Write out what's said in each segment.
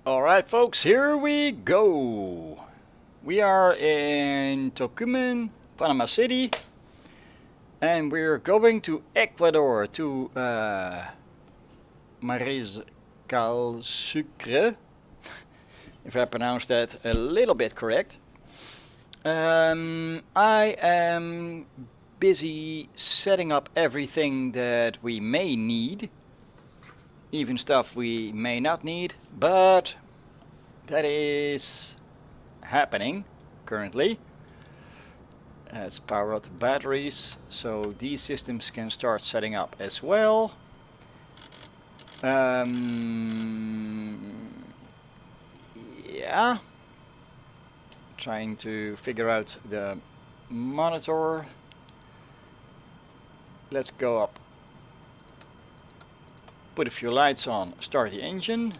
Alright folks, here we go. We are in Tocumen, Panama City, and we're going to Ecuador to Mariscal Sucre, if I pronounced that a little bit correct. I am busy setting up everything that we may need, even stuff we may not need, but that is happening currently. Let's power up the batteries so these systems can start setting up as well. Yeah, trying to figure out the monitor. Let's go up, put a few lights on, start the engine.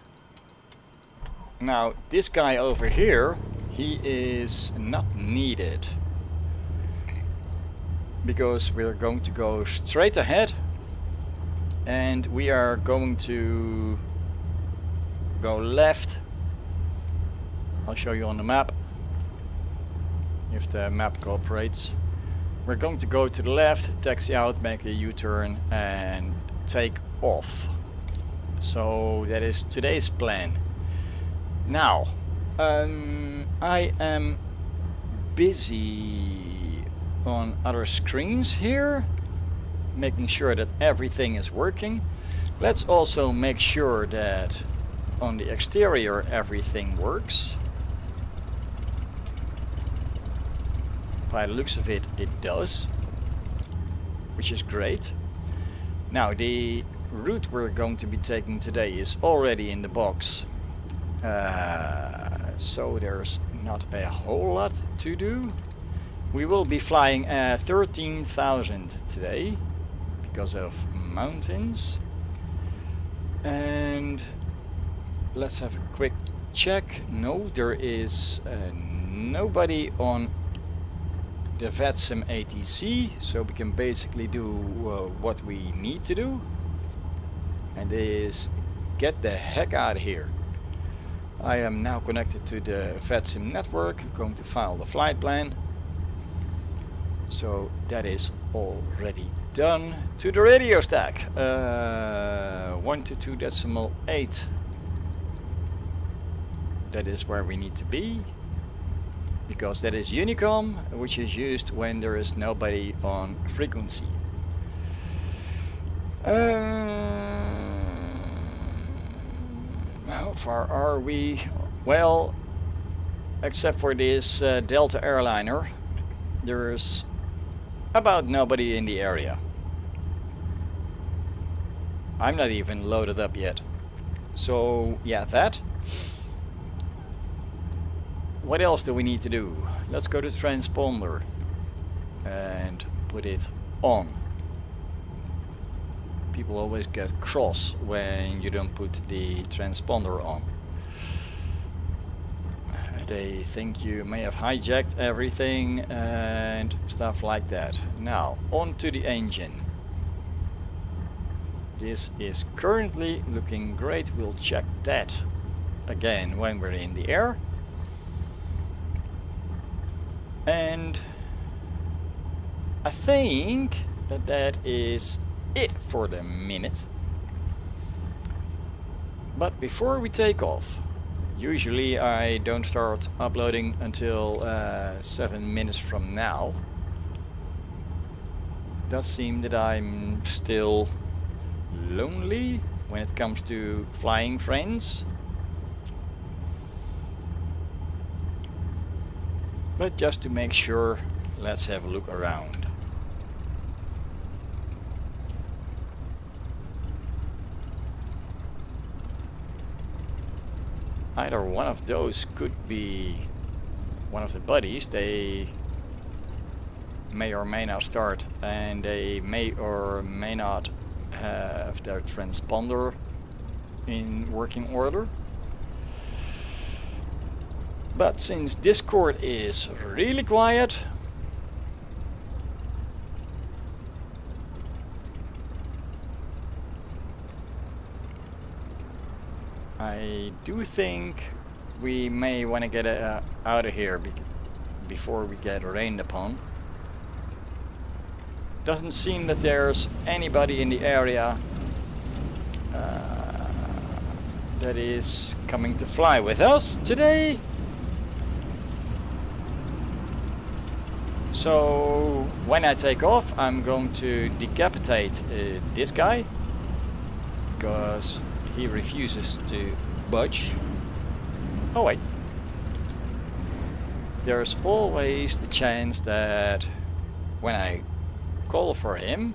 Now this guy over here, he is not needed because we're going to go straight ahead and we are going to go left. I'll show you on the map if the map cooperates. We're going to go to the left, taxi out, make a U-turn and take off. So that is today's plan. Now, I am busy on other screens here, making sure that everything is working. Let's also make sure that on the exterior everything works. By the looks of it, it does, which is great. Now the route we're going to be taking today is already in the box, so there's not a whole lot to do. We will be flying at 13,000 today because of mountains, and let's have a quick check. No, there is nobody on the VatSim ATC, so we can basically do what we need to do, and is get the heck out of here. I am now connected to the VatSim network, going to file the flight plan, so that is already done. To the radio stack, 122.8, that is where we need to be, because that is Unicom, which is used when there is nobody on frequency. How far are we? Well, except for this Delta airliner, there's about nobody in the area. I'm not even loaded up yet. So yeah, that. What else do we need to do? Let's go to transponder and put it on. People always get cross when you don't put the transponder on. They think you may have hijacked everything and stuff like that. Now, on to the engine. This is currently looking great. We'll check that again when we're in the air. And I think that that is it for the minute. But before we take off, usually I don't start uploading until 7 minutes from now. It does seem that I'm still lonely when it comes to flying friends. But just to make sure, let's have a look around. Either one of those could be one of the buddies. They may or may not start, and they may or may not have their transponder in working order. But since Discord is really quiet, I do think we may want to get out of here before we get rained upon. Doesn't seem that there's anybody in the area that is coming to fly with us today. So when I take off, I'm going to decapitate this guy because he refuses to budge. Oh wait. There's always the chance that when I call for him.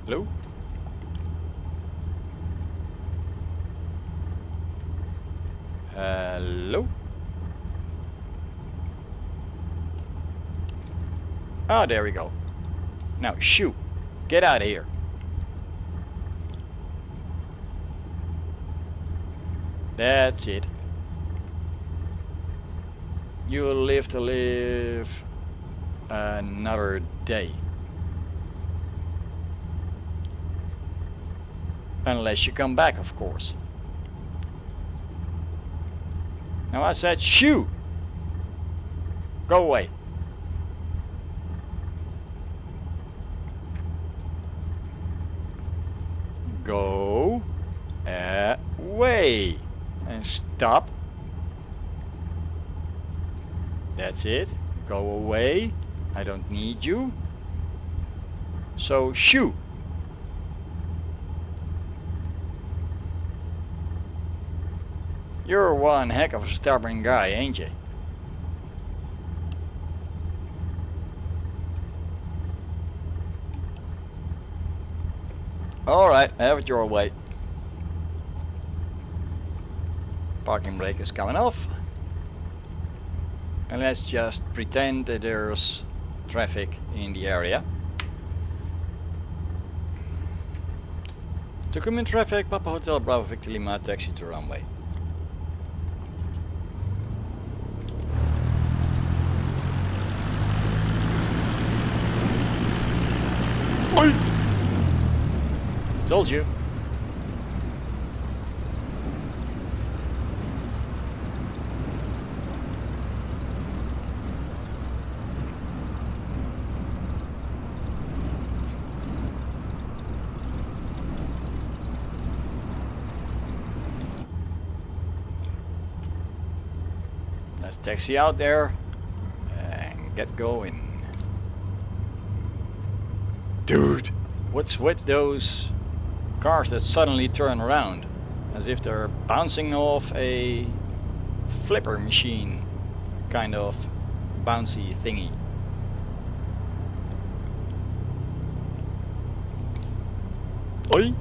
Hello? Hello? Oh, there we go. Now shoot. Get out of here. That's it. You'll live to live another day. Unless you come back, of course. Now I said shoot. Go away. Go away. And stop. That's it. Go away. I don't need you. So shoot. You're one heck of a stubborn guy, ain't you? Alright, have it your way. Parking brake is coming off. And let's just pretend that there's traffic in the area. Tocumen traffic, Papa Hotel Bravo Victor Lima, taxi to runway. Oi! Told you. Let's taxi out there and get going. Dude, what's with those cars that suddenly turn around as if they're bouncing off a flipper machine kind of bouncy thingy? Oi!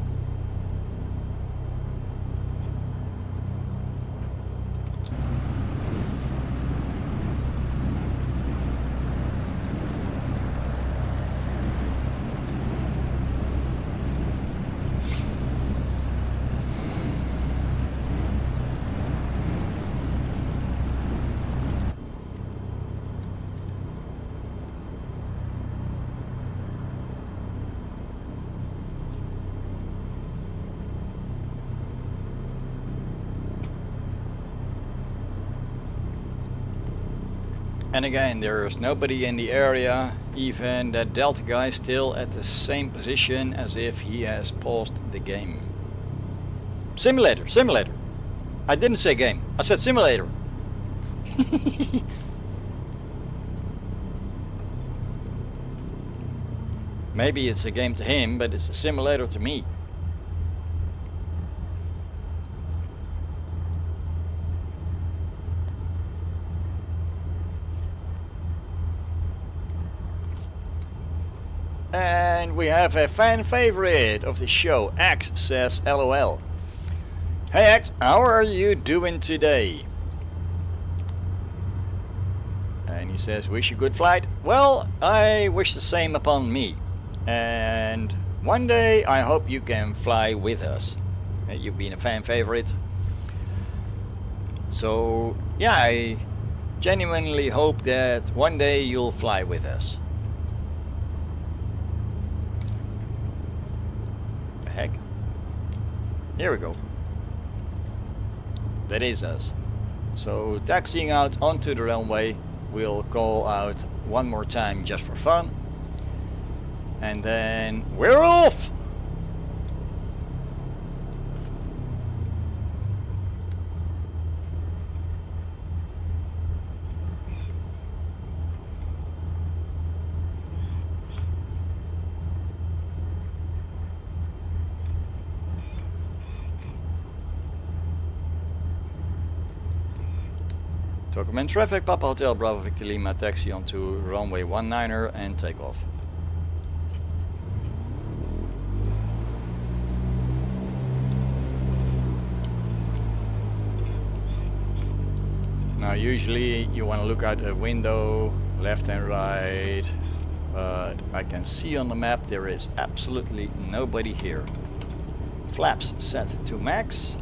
And again, there's nobody in the area, even that Delta guy is still at the same position as if he has paused the game. Simulator, simulator. I didn't say game, I said simulator. Maybe it's a game to him, but it's a simulator to me. And we have a fan favorite of the show. X says LOL. Hey X, how are you doing today? And he says, wish you good flight. Well, I wish the same upon me. And one day I hope you can fly with us. You've been a fan favorite. So yeah, I genuinely hope that one day you'll fly with us. Heck. Here we go. That is us. So taxiing out onto the runway, we'll call out one more time just for fun. And then we're off! Tocumen traffic, Papa Hotel, Bravo Victor Lima, taxi onto runway 19er and take off. Now usually you want to look out a window, left and right, but I can see on the map there is absolutely nobody here. Flaps set to max.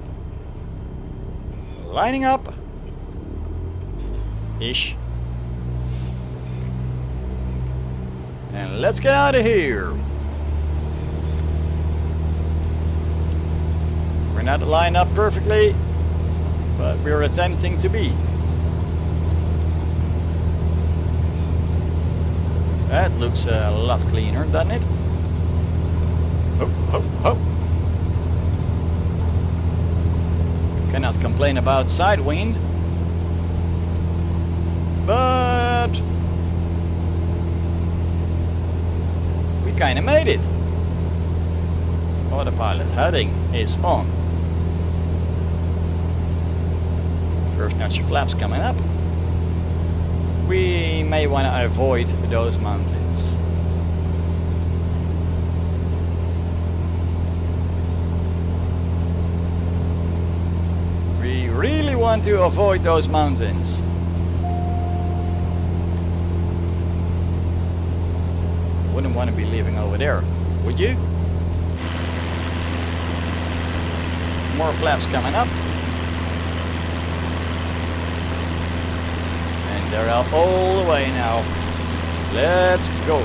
Lining up. Ish. And let's get out of here. We're not lined up perfectly, but we're attempting to be. That looks a lot cleaner, doesn't it? Ho, ho, ho. Cannot complain about side wind. But we kinda made it. Autopilot heading is on. First notch of flaps coming up. We may want to avoid those mountains. We really want to avoid those mountains. Wouldn't want to be living over there, would you? More flaps coming up. And they're out all the way now. Let's go.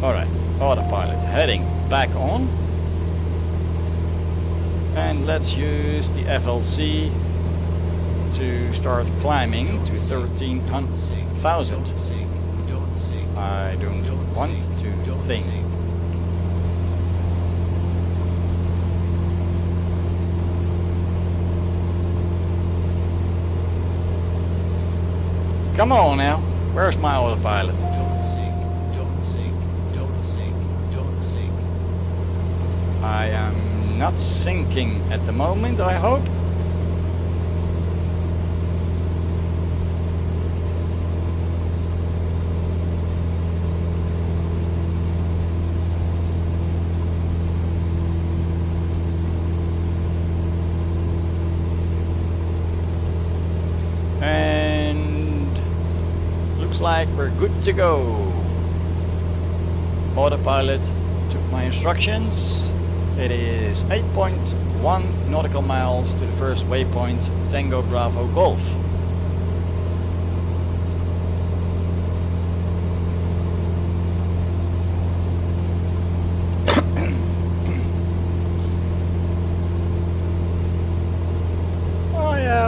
Alright, autopilot heading back on. And let's use the FLC to start climbing to 13,000. I don't want to think. Come on now, where's my autopilot? Don't sink, don't sink, don't sink, don't sink. I am not sinking at the moment, I hope. Like we're good to go. Autopilot took my instructions. It is 8.1 nautical miles to the first waypoint, Tango Bravo Golf.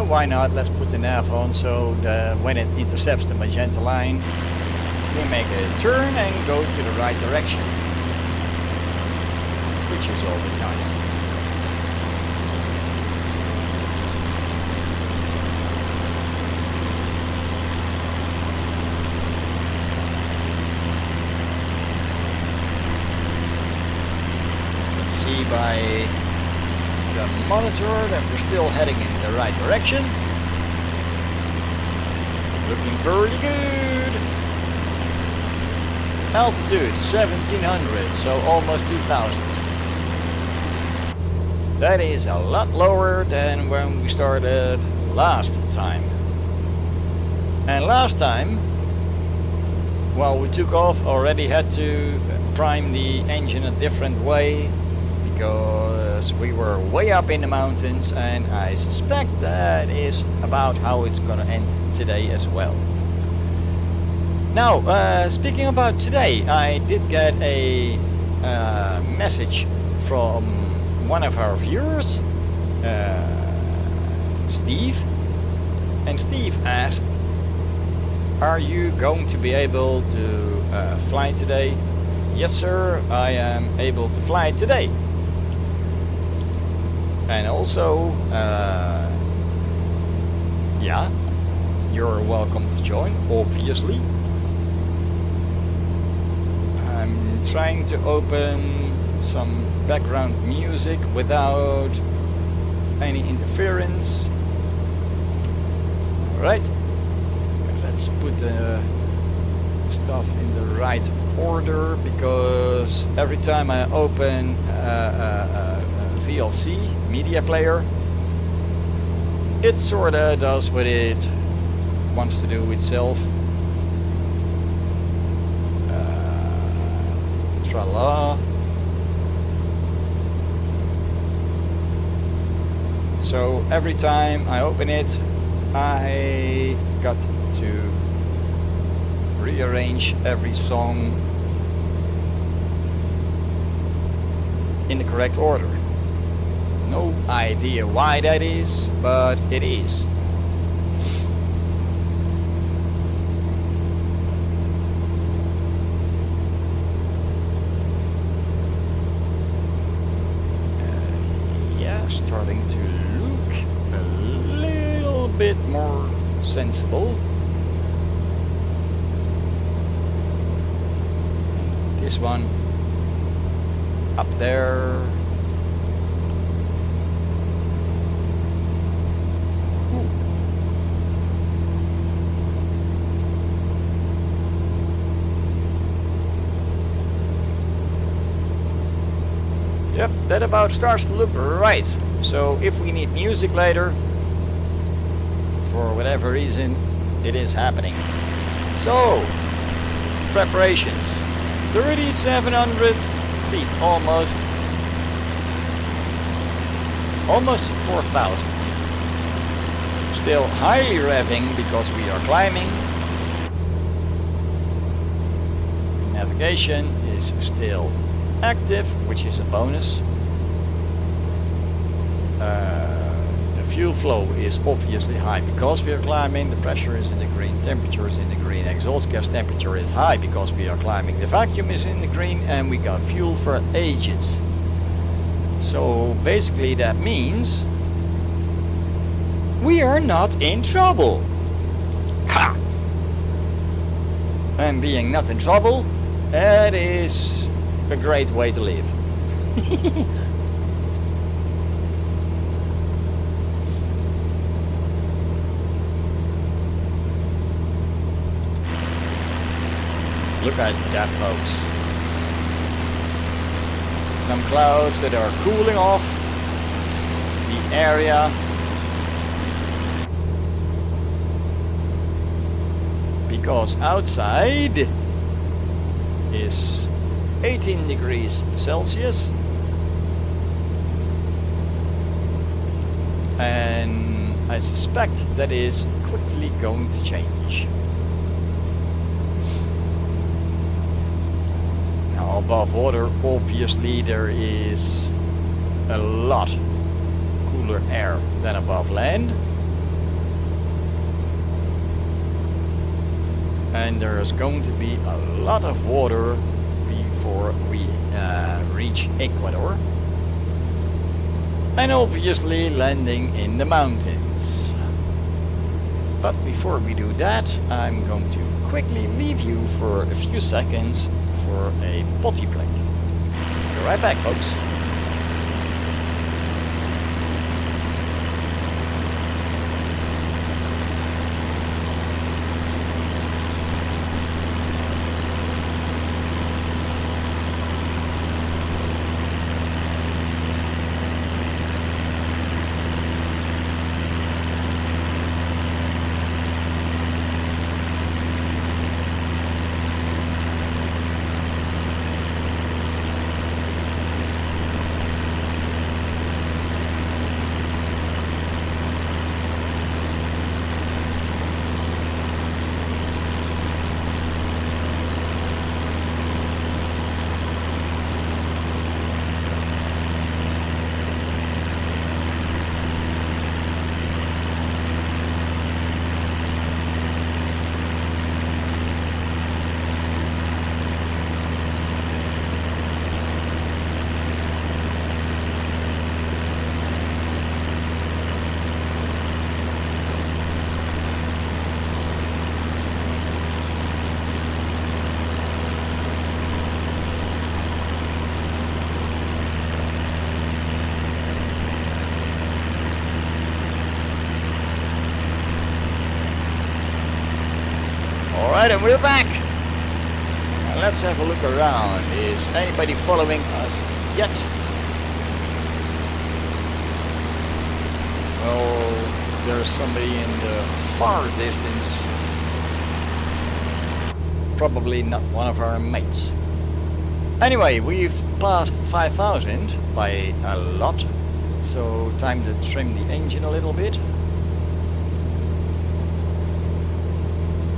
Why not? Let's put the nav on so when it intercepts the magenta line, we make a turn and go to the right direction, which is always nice. Let's see by the monitor that we're still heading in the right direction. Looking pretty good. Altitude 1700, so almost 2000. That is a lot lower than when we started last time. And last time, well, we took off, already had to prime the engine a different way because we were way up in the mountains, and I suspect that is about how it's gonna end today as well. Now, speaking about today, I did get a message from one of our viewers, Steve, and Steve asked, are you going to be able to fly today? Yes sir, I am able to fly today. And also, yeah, you're welcome to join, obviously. I'm trying to open some background music without any interference. Alright, let's put the stuff in the right order, because every time I open VLC media player, it sorta does what it wants to do itself. Tra-la. So every time I open it, I got to rearrange every song in the correct order. No idea why that is, but it is. Yeah, starting to look a little bit more sensible. This one up there. Yep, that about starts to look right. So if we need music later, for whatever reason, it is happening. So, preparations. 3,700 feet, almost 4,000. Still highly revving because we are climbing. Navigation is still active, which is a bonus. The fuel flow is obviously high because we are climbing. The pressure is in the green, temperature is in the green, exhaust gas temperature is high because we are climbing. The vacuum is in the green, and we got fuel for ages. So basically that means we are not in trouble. Ha! And being not in trouble, that is a great way to live. Look at that, folks. Some clouds that are cooling off the area. Because outside is 18 degrees Celsius. And I suspect that is quickly going to change. Now above water, obviously there is a lot cooler air than above land. And there's going to be a lot of water before we reach Ecuador. And obviously landing in the mountains. But before we do that, I'm going to quickly leave you for a few seconds for a potty break. Be right back, folks. Alright, and we're back. Now let's have a look around. Is anybody following us yet? Oh, there's somebody in the far distance. Probably not one of our mates. Anyway, we've passed 5,000 by a lot. So time to trim the engine a little bit.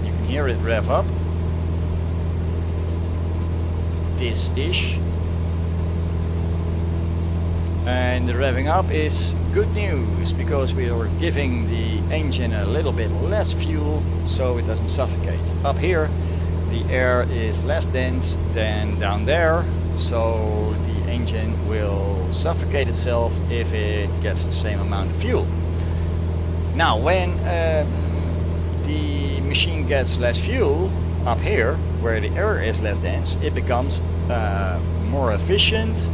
You can hear it rev up. This-ish. And the revving up is good news because we are giving the engine a little bit less fuel so it doesn't suffocate. Up here the air is less dense than down there, so the engine will suffocate itself if it gets the same amount of fuel. Now when the machine gets less fuel up here where the air is less dense, it becomes more efficient,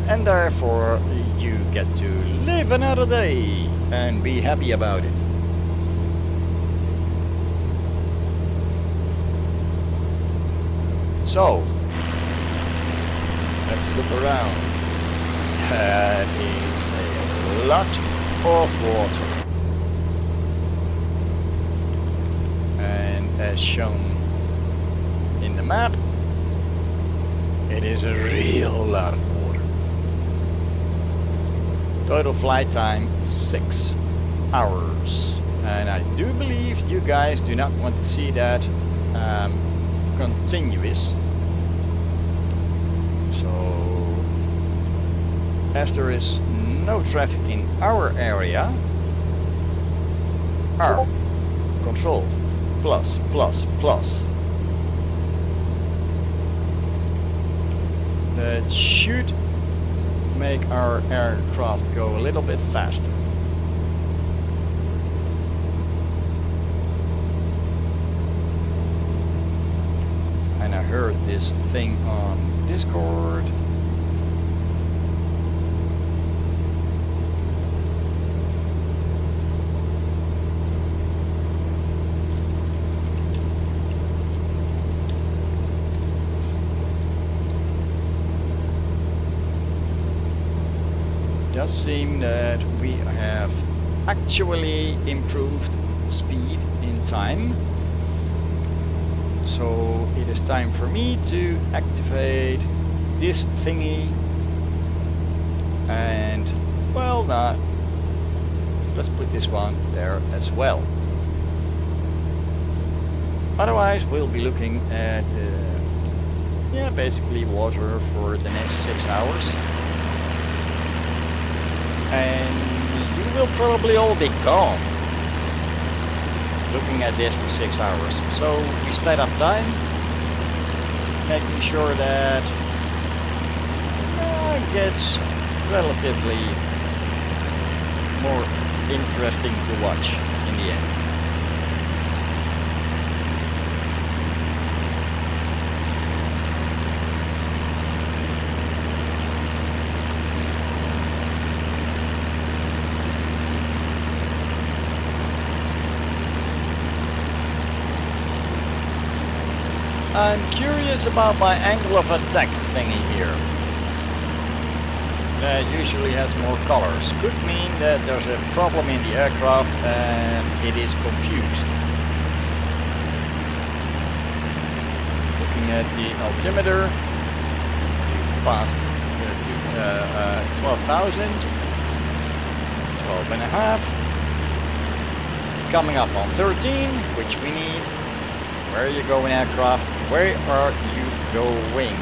and therefore you get to live another day and be happy about it. So let's look around. That is a lot of water, and as shown in the map, it is a real lot of water. Total flight time 6 hours, and I do believe you guys do not want to see that continuous. So as there is no traffic in our area, R control plus plus plus, that should make our aircraft go a little bit faster. And I heard this thing on Discord. Does seem that we have actually improved speed in time. So it is time for me to activate this thingy, and well, not. Let's put this one there as well. Otherwise we'll be looking at basically water for the next 6 hours. And you will probably all be gone looking at this for 6 hours. So we sped up time, making sure that it gets relatively more interesting to watch in the end. I'm curious about my angle of attack thingy here. That usually has more colors. Could mean that there's a problem in the aircraft and it is confused. Looking at the altimeter, we've passed 12,000, 12 and a half, coming up on 13, which we need. Where are you going, aircraft? Where are you going?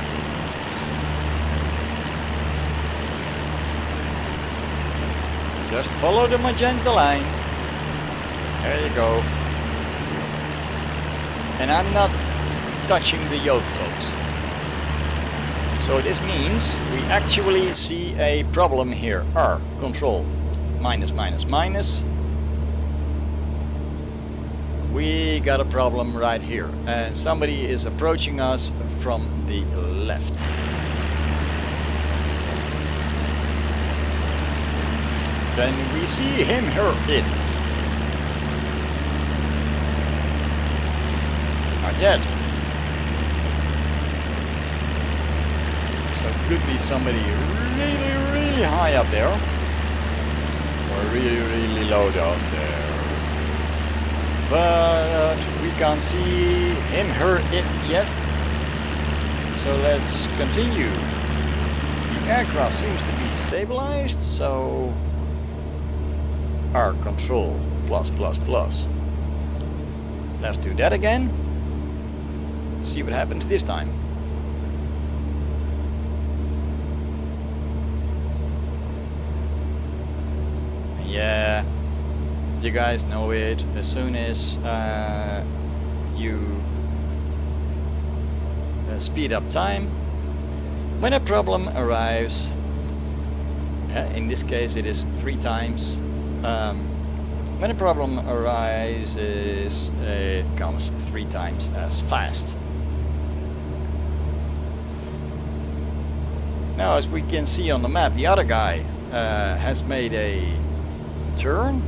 Just follow the magenta line. There you go. And I'm not touching the yoke, folks. So this means we actually see a problem here. R, control, minus, minus, minus. We got a problem right here, and somebody is approaching us from the left. Then we see him, her, it. Our yet. So it could be somebody really, really high up there. Or really, really low down there. But we can't see him, her, it yet. So let's continue. The aircraft seems to be stabilized, so our control plus plus plus. Let's do that again. See what happens this time. Yeah, you guys know it. As soon as you speed up time, when a problem arrives, in this case it is 3 times. When a problem arises, it comes 3 times as fast. Now, as we can see on the map, the other guy has made a turn,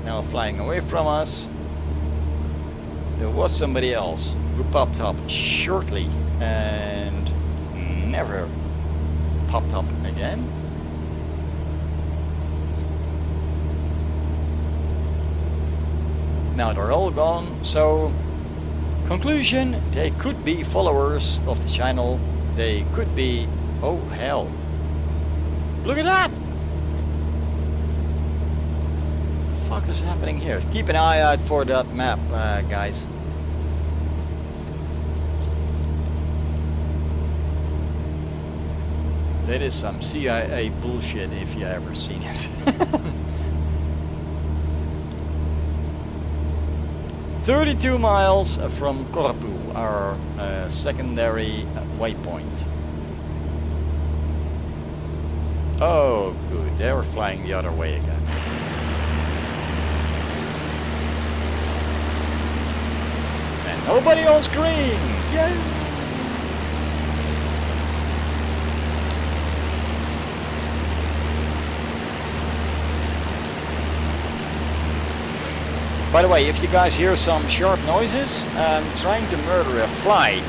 now flying away from us. There was somebody else who popped up shortly and never popped up again. Now they're all gone, so conclusion, they could be followers of the channel. They could be, oh hell, look at that! What the fuck is happening here? Keep an eye out for that map, guys. That is some CIA bullshit if you ever seen it. 32 miles from Corfu, our secondary waypoint. Oh good, they were flying the other way again. And nobody on screen! Yay! By the way, if you guys hear some sharp noises, I'm trying to murder a fly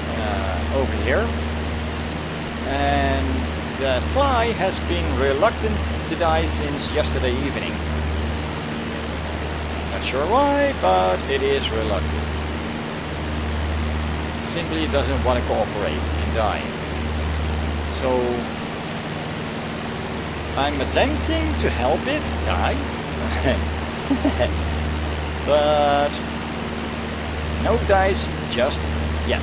over here. And that fly has been reluctant to die since yesterday evening. Not sure why, but it is reluctant. Simply doesn't want to cooperate in dying. So I'm attempting to help it die. But no dice just yet.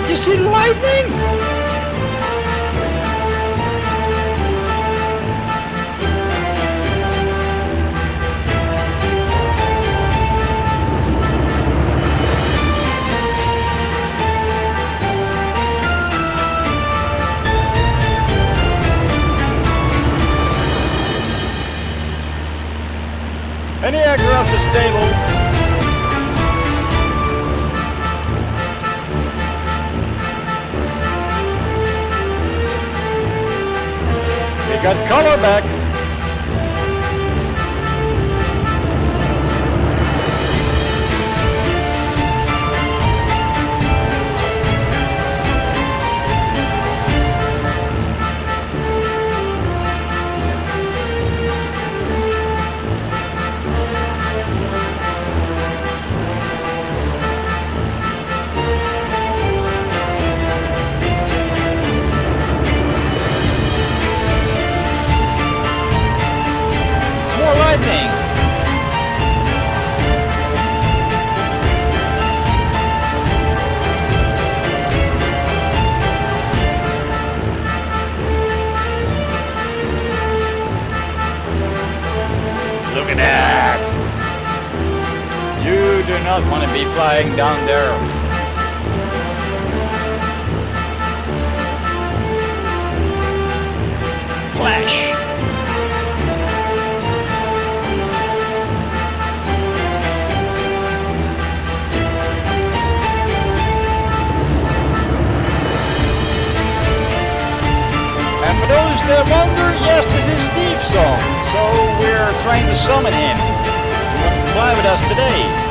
Did you see the lightning? Any aircraft is stable. We got color back. Lightning. Look at that. You do not want to be flying down there. Flash. And for those that wonder, yes, this is Steve's song, so we're trying to summon him. He wants to fly with us today.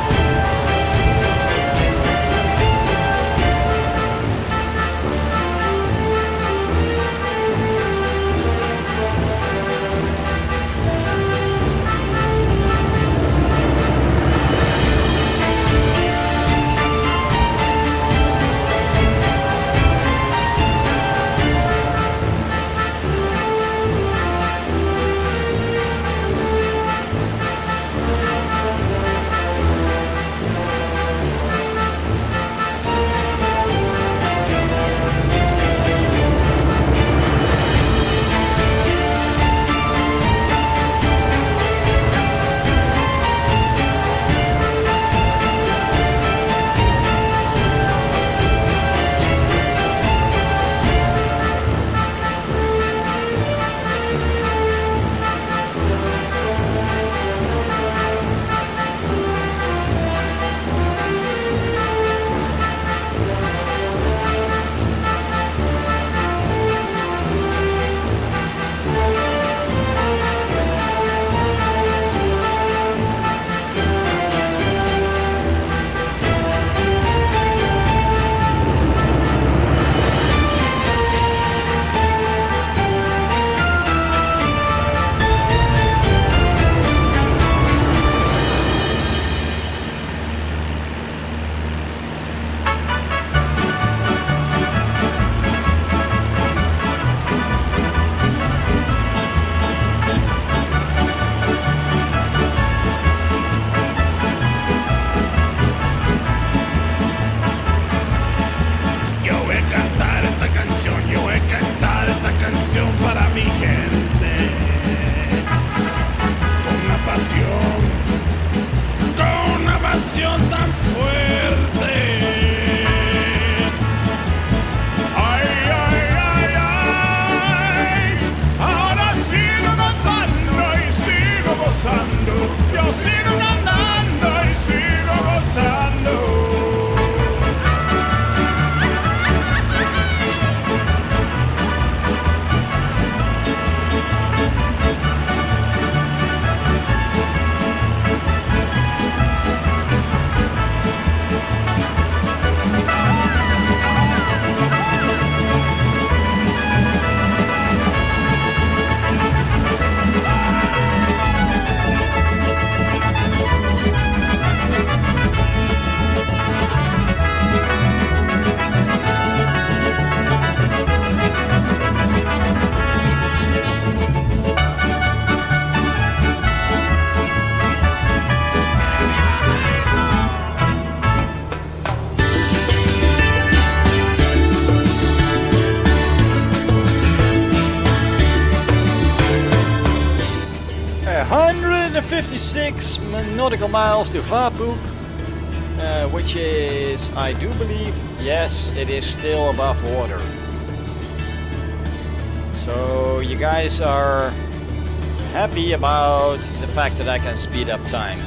156 nautical miles to Vapuk, which is, I do believe, yes, it is still above water. So you guys are happy about the fact that I can speed up time.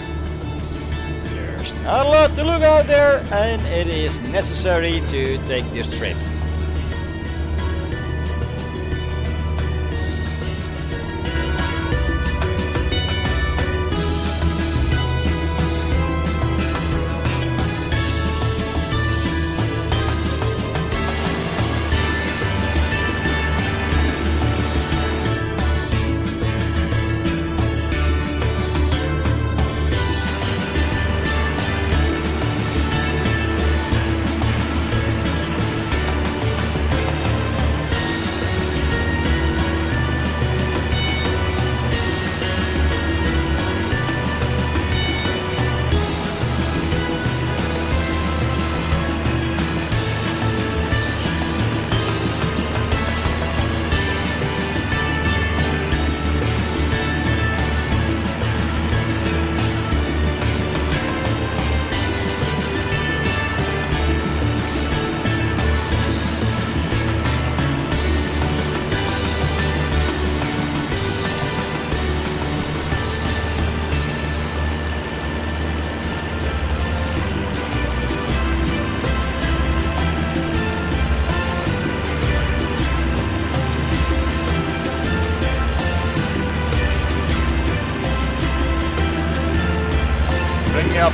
There's not a lot to look out there, and it is necessary to take this trip.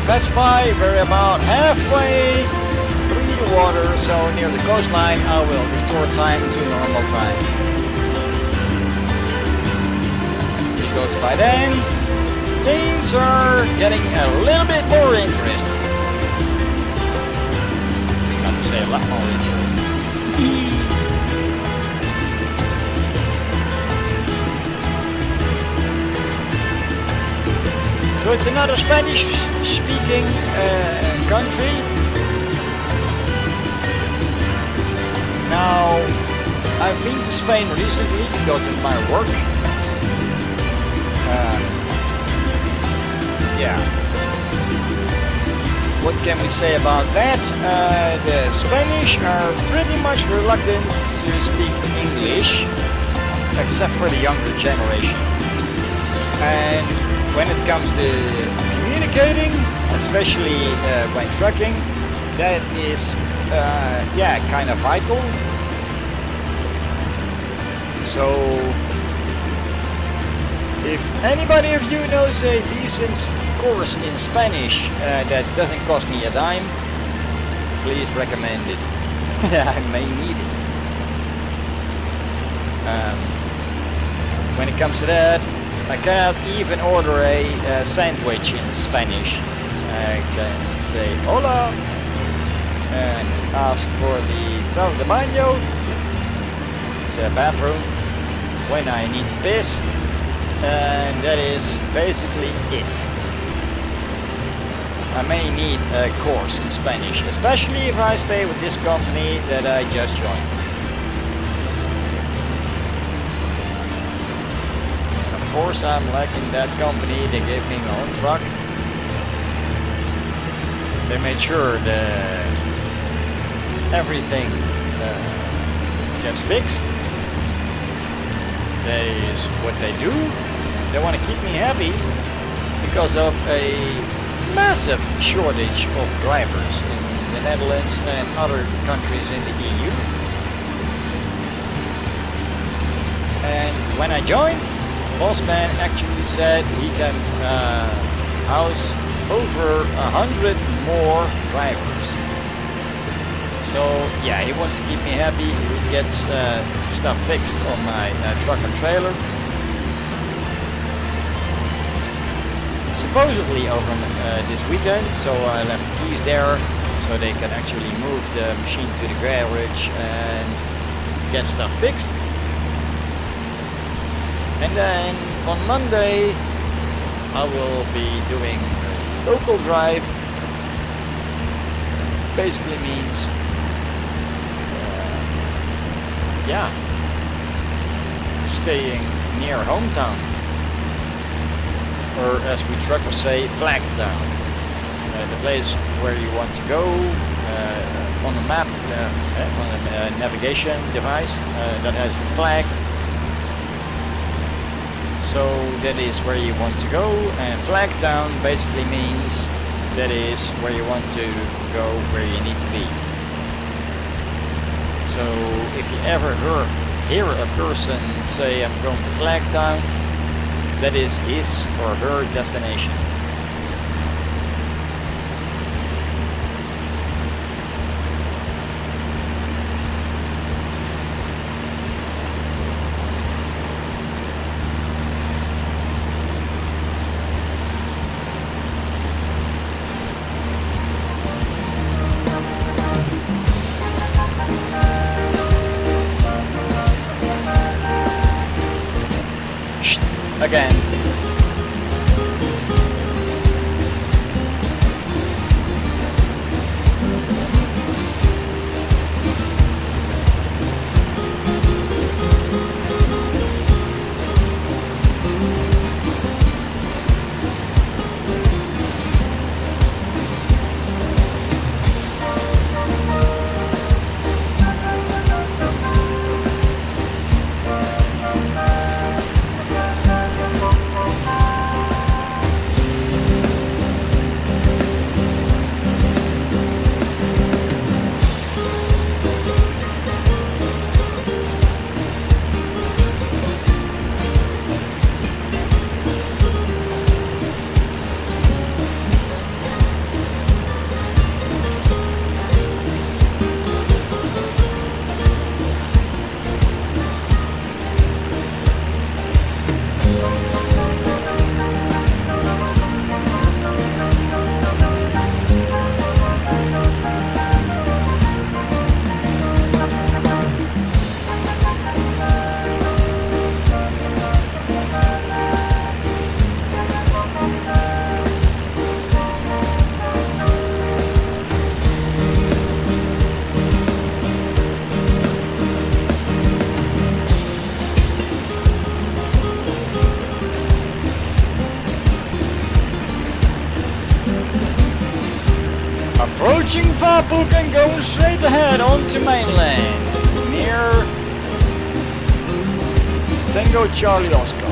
That's why we're about halfway through the water, so near the coastline I will restore time to normal time. Because by then, things are getting a little bit more interesting. Not to say a lot more interesting. So it's another Spanish-speaking country. Now, I've been to Spain recently because of my work. Yeah. What can we say about that? The Spanish are pretty much reluctant to speak English, except for the younger generation. And when it comes to communicating, especially when trucking, that is yeah, kind of vital. So if anybody of you knows a decent course in Spanish that doesn't cost me a dime, please recommend it. I may need it. When it comes to that, I cannot even order a sandwich in Spanish. I can say hola and ask for the sal de baño, the bathroom, when I need to piss, and that is basically it. I may need a course in Spanish, especially if I stay with this company that I just joined. Of course, I'm liking that company. They gave me my own truck. They made sure that everything gets fixed. That is what they do. They want to keep me happy because of a massive shortage of drivers in the Netherlands and other countries in the EU. And when I joined, Bossman actually said he can house over 100 more drivers. So yeah, he wants to keep me happy. He gets stuff fixed on my truck and trailer. Supposedly over this weekend, so I left the keys there so they can actually move the machine to the garage and get stuff fixed. And then on Monday I will be doing a local drive. Basically means yeah, staying near hometown. or as we truckers say, flag town. The place where you want to go on a map, on a navigation device that has a flag. So that is where you want to go, and flag town basically means that is where you want to go, where you need to be. So if you ever hear a person say I'm going to flag town, that is his or her destination. Again. Approaching Vapuk and going straight ahead onto mainland, near Tango Charlie Oscar.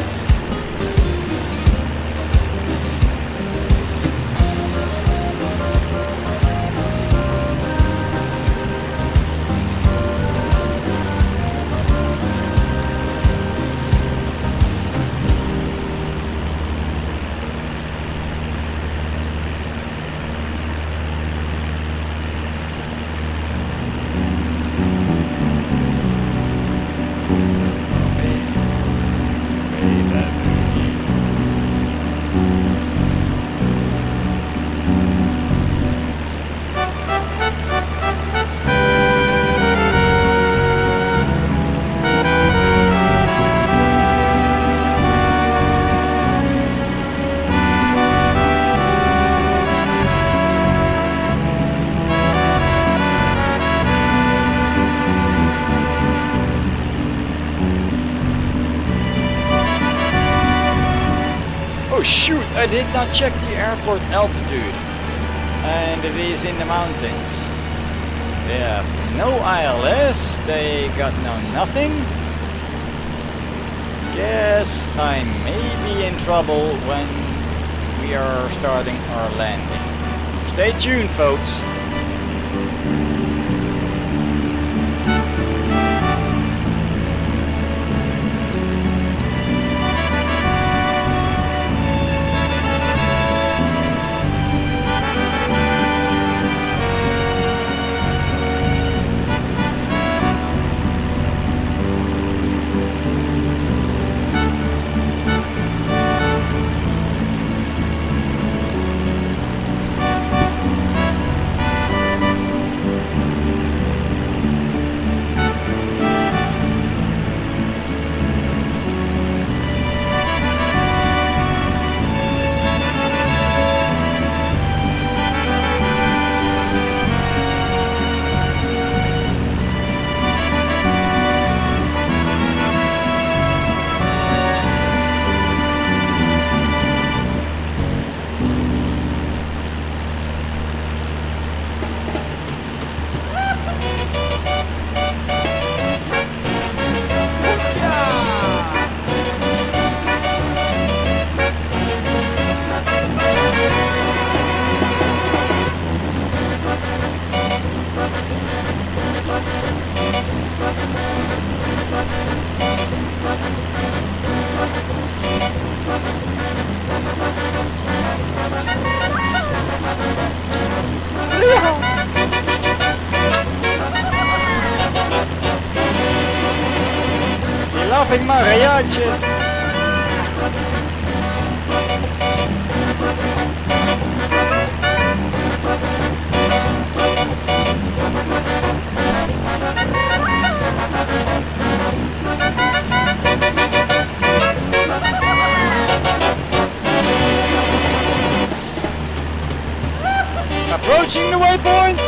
Shoot, I did not check the airport altitude, and it is in the mountains. They have no ILS, they got no nothing. Guess I may be in trouble when we are starting our landing. Stay tuned, folks. laughing mariachi. Approaching the waypoint.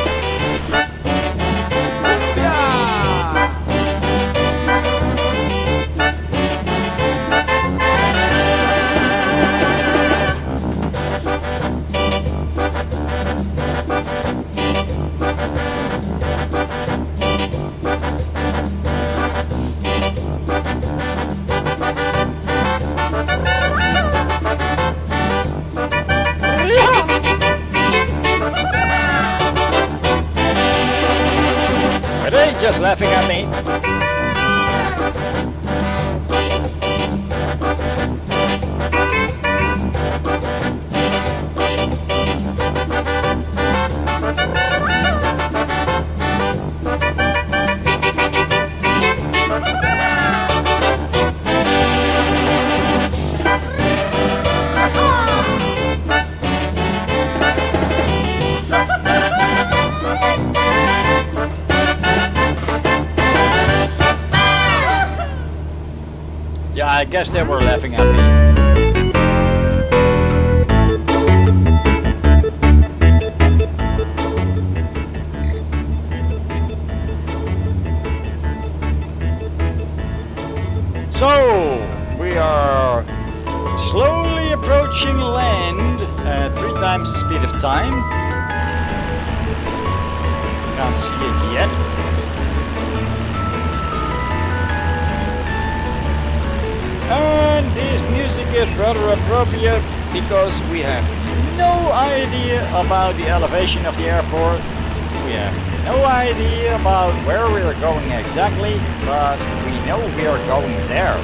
Are they just laughing at me? Yeah, I guess they were laughing at me. So, we are slowly approaching land at 3 times the speed of time. Can't see it yet. And this music is rather appropriate because we have no idea about the elevation of the airport. We have no idea about where we are going exactly, but we know we are going there.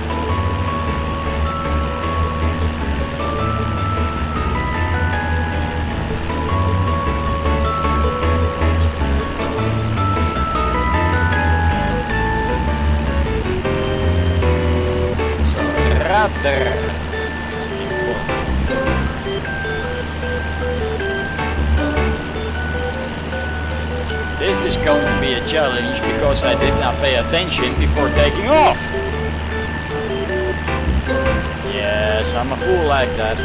Rather important. This is going to be a challenge because I did not pay attention before taking off. Yes, I'm a fool like that.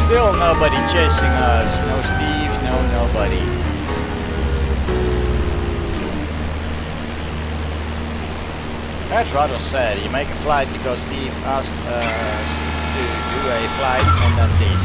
Still nobody chasing us. No Steve, no nobody. That's rather sad. You make a flight because Steve asked us to do a flight and then this.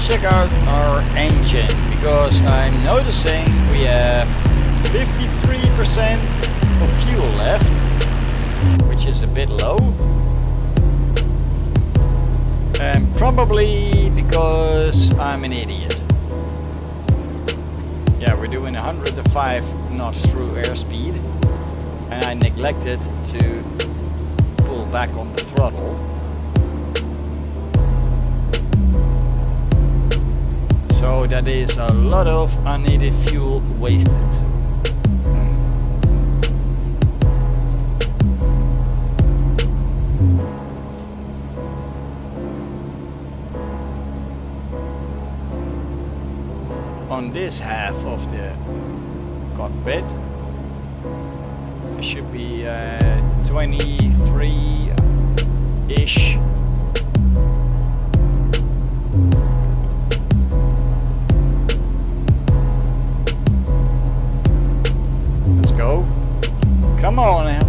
let's check out our engine, because I'm noticing we have 53% of fuel left, which is a bit low. And probably because I'm an idiot. Yeah, we're doing 105 knots through airspeed, and I neglected to pull back on the throttle. So that is a lot of unneeded fuel wasted. On this half of the cockpit, it should be 23-ish. Let's go. Come on now.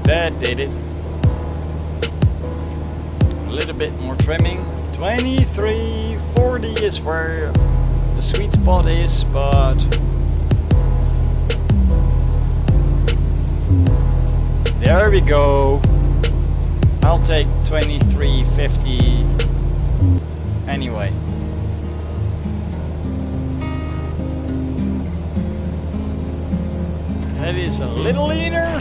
That did it. A little bit more trimming. 23-40 is where the sweet spot is, but there we go. I'll take 23-50 anyway. That is a little leaner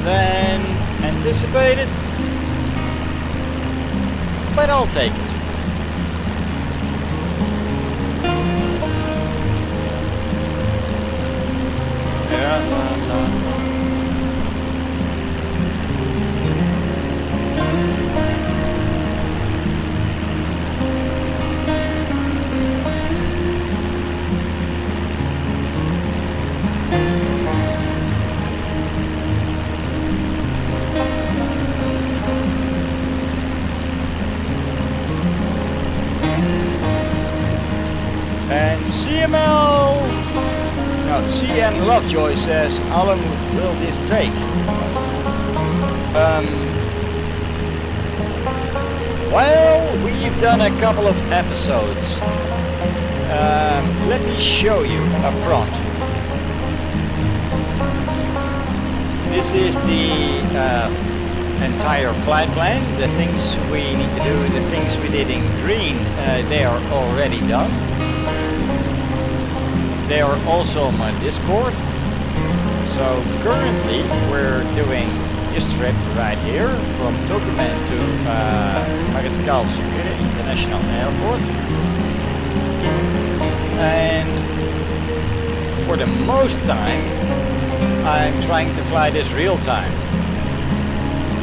than anticipated, but I'll take it. And CM Lovejoy says, how long will this take? Well, we've done a couple of episodes. Let me show you up front. This is the entire flight plan. The things we need to do, the things we did in green, they are already done. They are also on my Discord. So currently we're doing this trip right here from Tocumen to Mariscal Sucre International Airport. And for the most time I'm trying to fly this real time.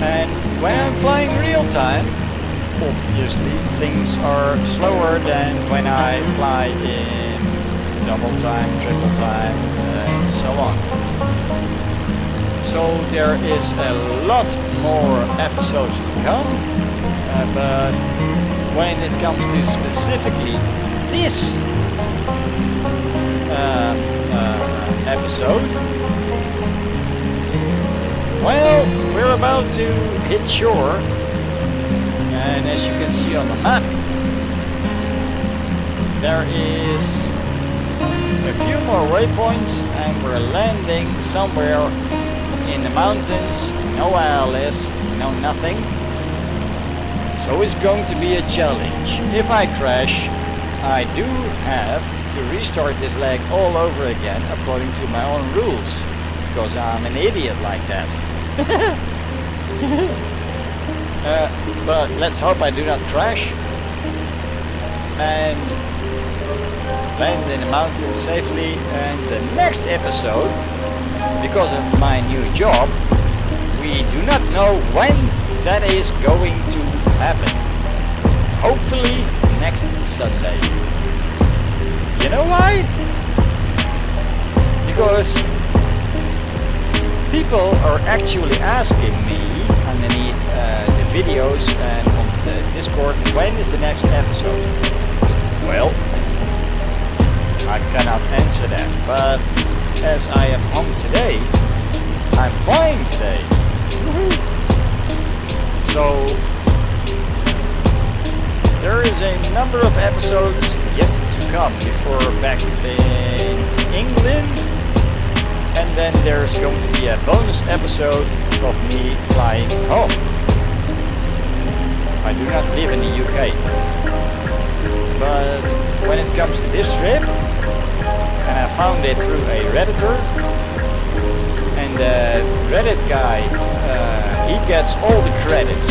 And when I'm flying real time, obviously things are slower than when I fly in double time, triple time, and so on. So there is a lot more episodes to come, but when it comes to specifically this episode, well, we're about to hit shore, and as you can see on the map, there is a few more waypoints and we're landing somewhere in the mountains, no wireless, no nothing. So it's going to be a challenge. If I crash, I do have to restart this leg all over again according to my own rules, because I'm an idiot like that. But let's hope I do not crash and land in the mountains safely. And the next episode, because of my new job, we do not know when that is going to happen. Hopefully next Sunday. You know why? Because people are actually asking me underneath the videos and on the Discord, when is the next episode? Well, I cannot answer that, but as I am home today, I'm flying today. So there is a number of episodes yet to come before back in England, and then there's going to be a bonus episode of me flying home. I do not live in the UK, but when it comes to this trip, and I found it through a Redditor, and the Reddit guy, he gets all the credits.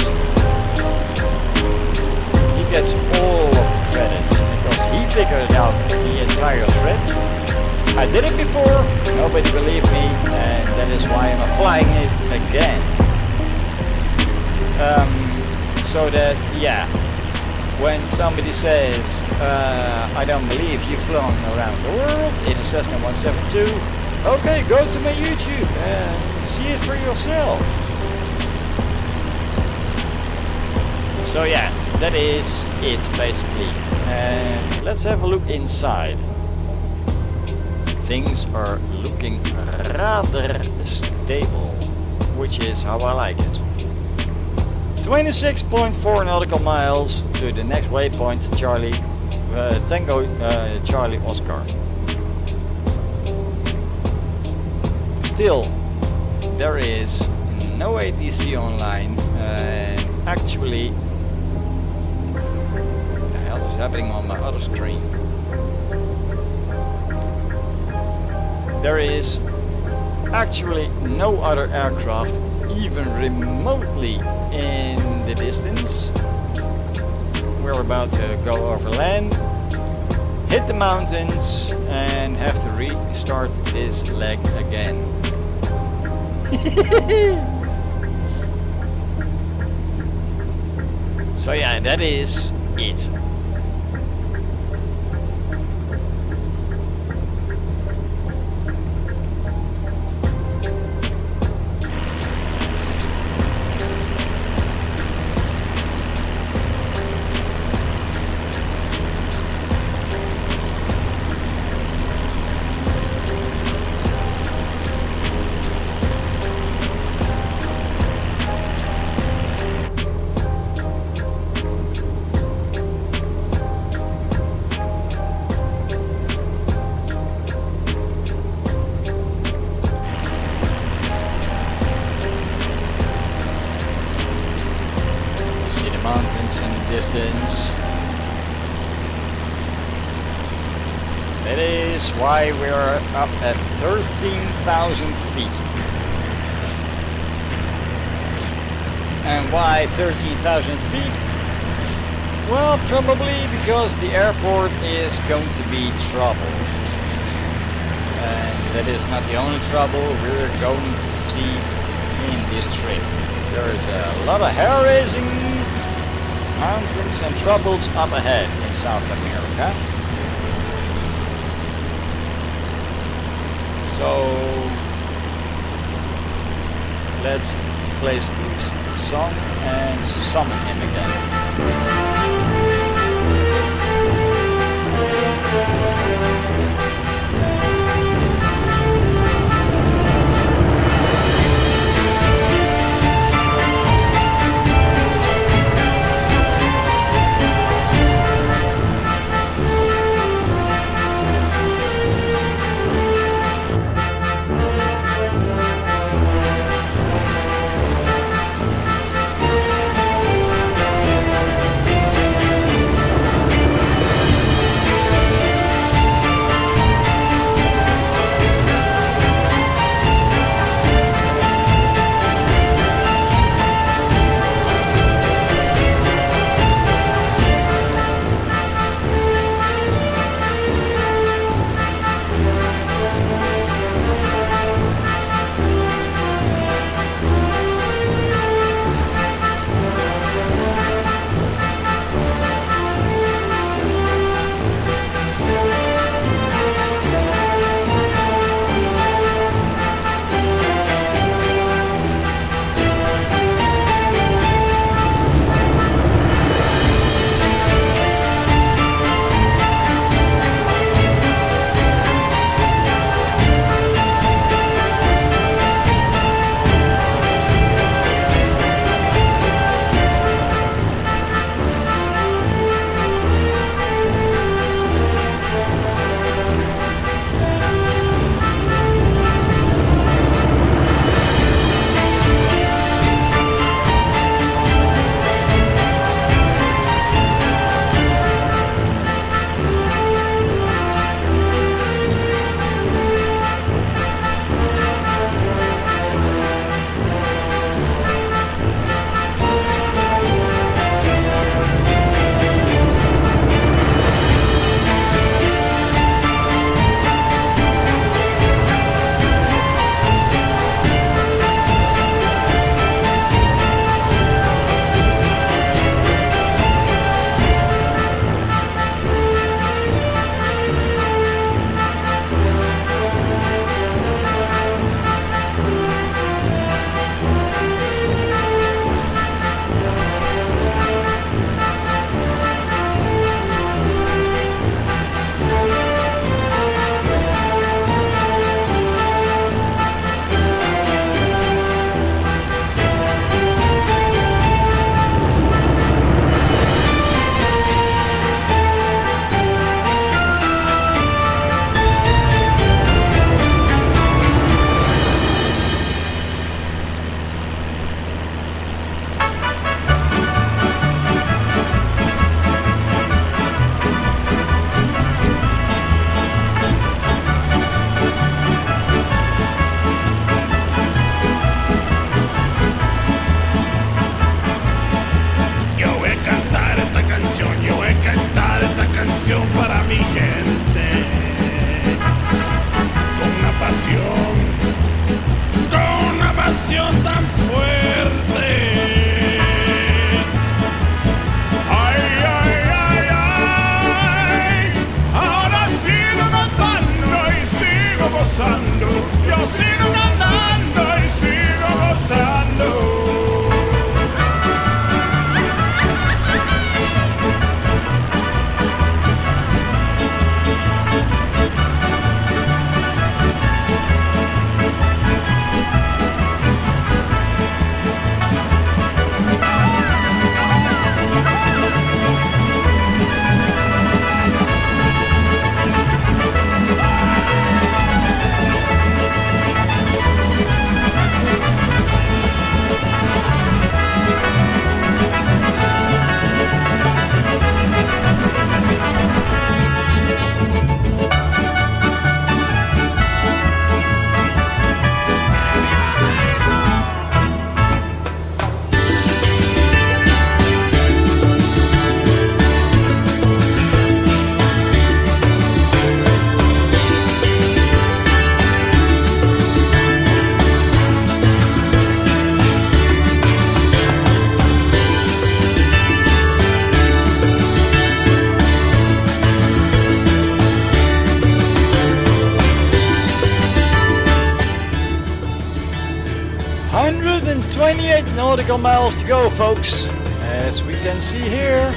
He gets all of the credits because he figured out the entire trip. I did it before, nobody believed me, and that is why I'm flying it again. So that, yeah, when somebody says, I don't believe you've flown around the world in a Cessna 172, okay, go to my YouTube and see it for yourself. So yeah, that is it basically. And let's have a look inside. Things are looking rather stable, which is how I like it. 26.4 nautical miles to the next waypoint, Charlie, Tango, Charlie Oscar. Still, there is no ATC online, and actually, what the hell is happening on my other screen? There is actually no other aircraft even remotely in the distance. We're about to go over land, hit the mountains, and have to restart this leg again. So yeah, that is it. Mountains in the distance. That is why we are up at 13,000 feet. And why 13,000 feet? Well, probably because the airport is going to be trouble. And that is not the only trouble we're going to see in this trip. There is a lot of hair raising, mountains and troubles up ahead in South America. So let's play Steve's song and summon him again. 128 nautical miles to go, folks, as we can see here.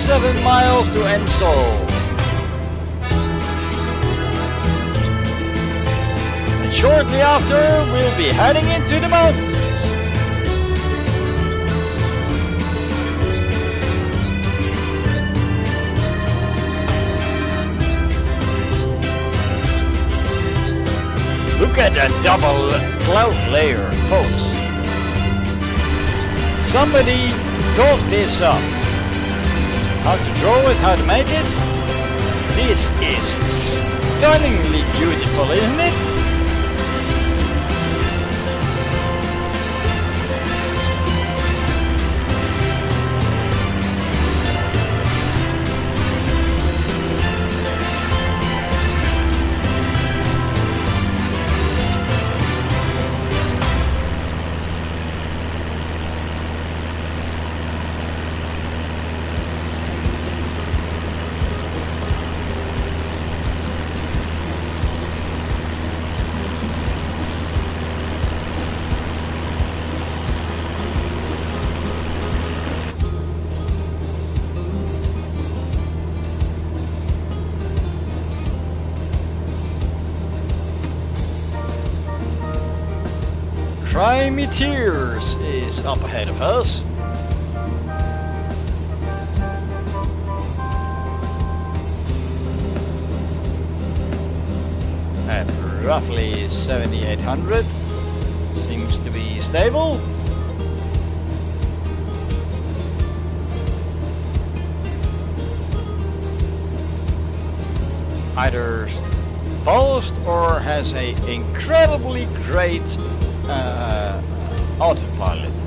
.7 miles to Ensol. And shortly after, we'll be heading into the mountains. Look at that double cloud layer, folks. Somebody thought this up. How to draw it, how to make it. This is stunningly beautiful, isn't it? Cry Me Tears is up ahead of us. roughly 7800. Seems to be stable. Either paused or has a incredibly great autopilot.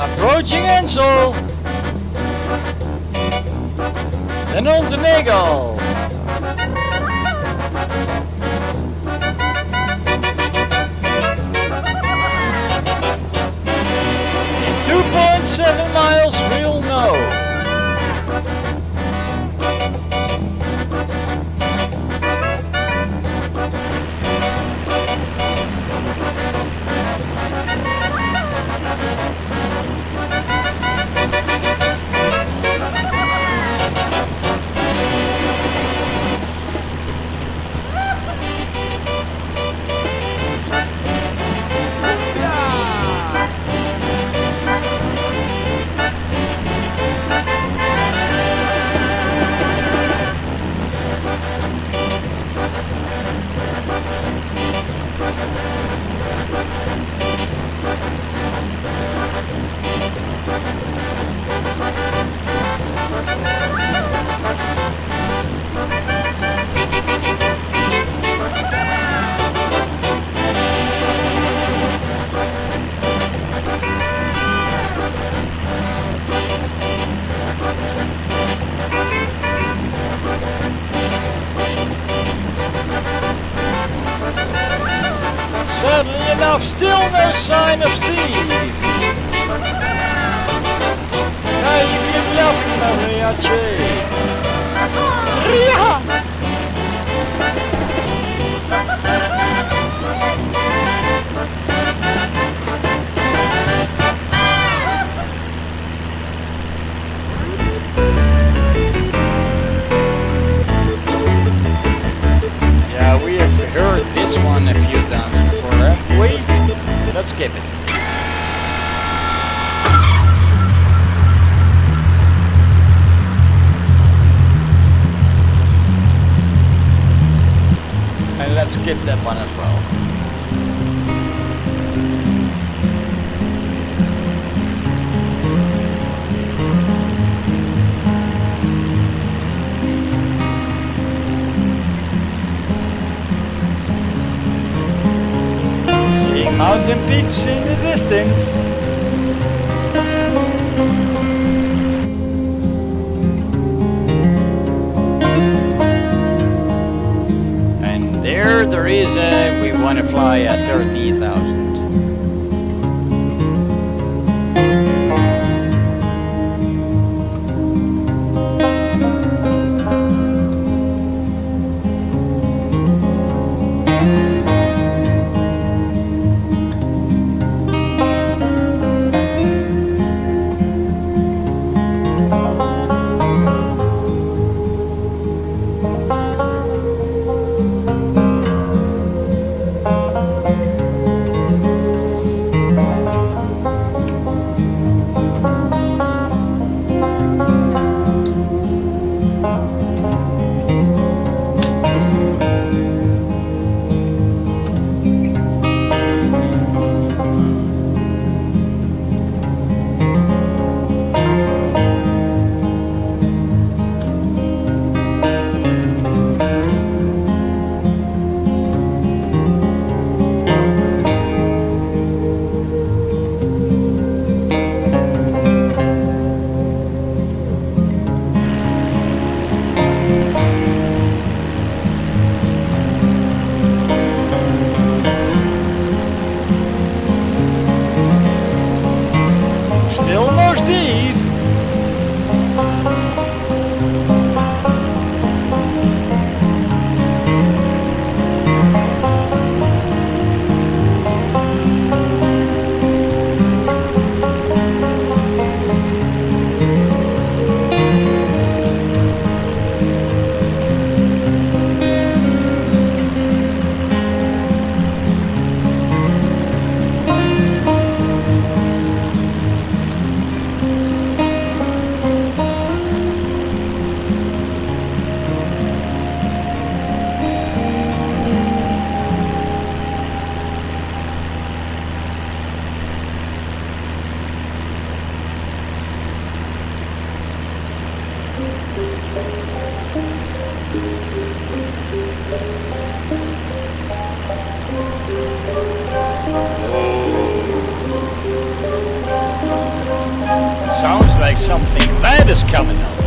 Approaching Ensel. En on to Nagel. In 2.7 miles, we'll know. sadly enough, still no sign of Steve. Now you keep laughing, Mariachi. Yeah, we have heard this one a few times before, haven't we? Let's skip it. And let's skip that one as well. Seeing mountain peaks in the distance. There is a, we want to fly at 30,000. Sounds like something bad is coming up.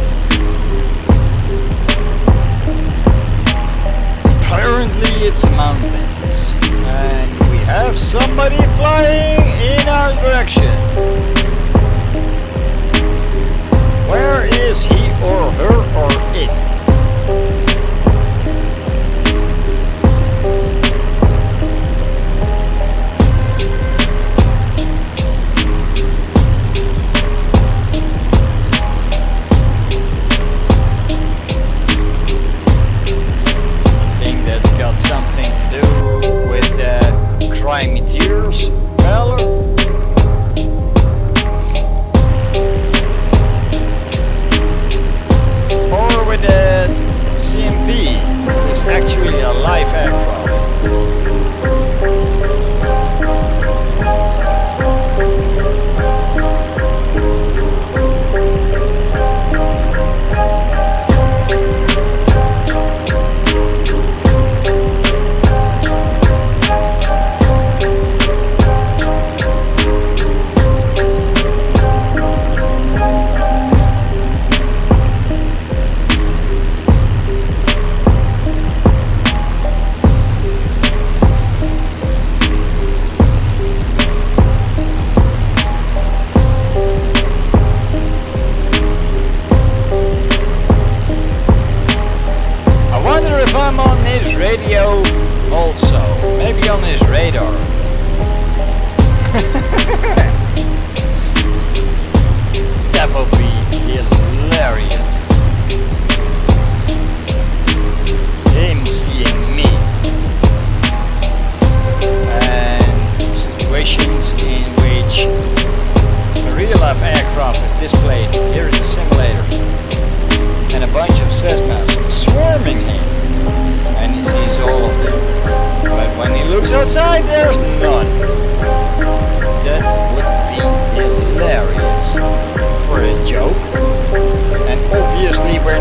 Apparently it's mountains, and we have somebody flying in our direction. Where is he or her or it? Something to do with the crime materials color. Or with the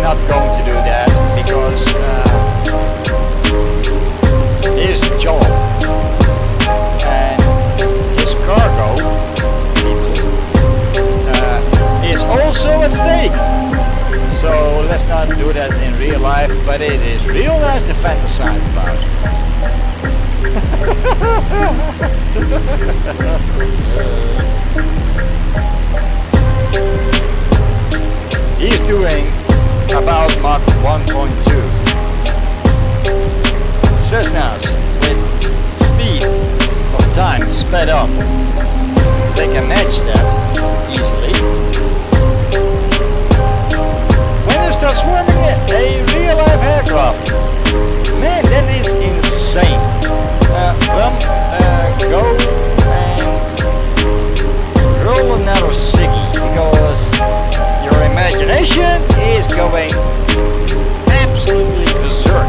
we're not going to do that because his job and his cargo is also at stake. So let's not do that in real life, but it is real nice to fantasize about. He's doing about Mach 1.2. Cessnas with speed of time sped up, they can match that easily. When they start swarming a real life aircraft, man, that is insane. Go and roll another ciggy because your imagination is going absolutely berserk.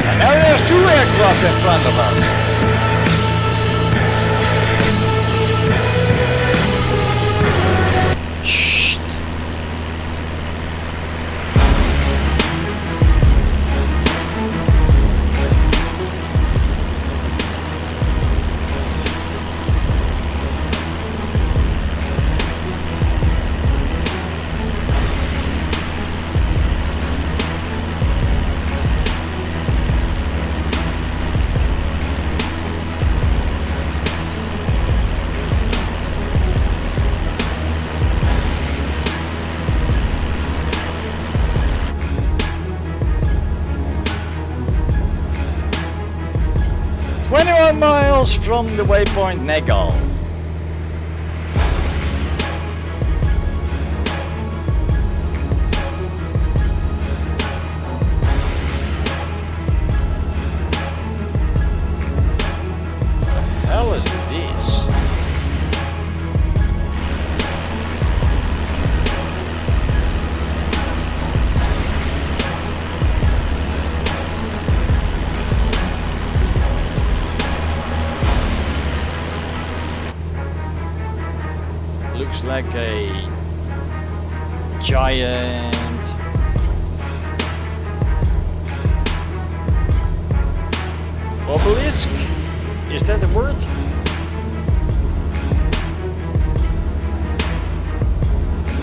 And now there's two aircraft in front of us. Miles from the waypoint Negal. What the hell is this? Looks like a giant obelisk. Is that the word?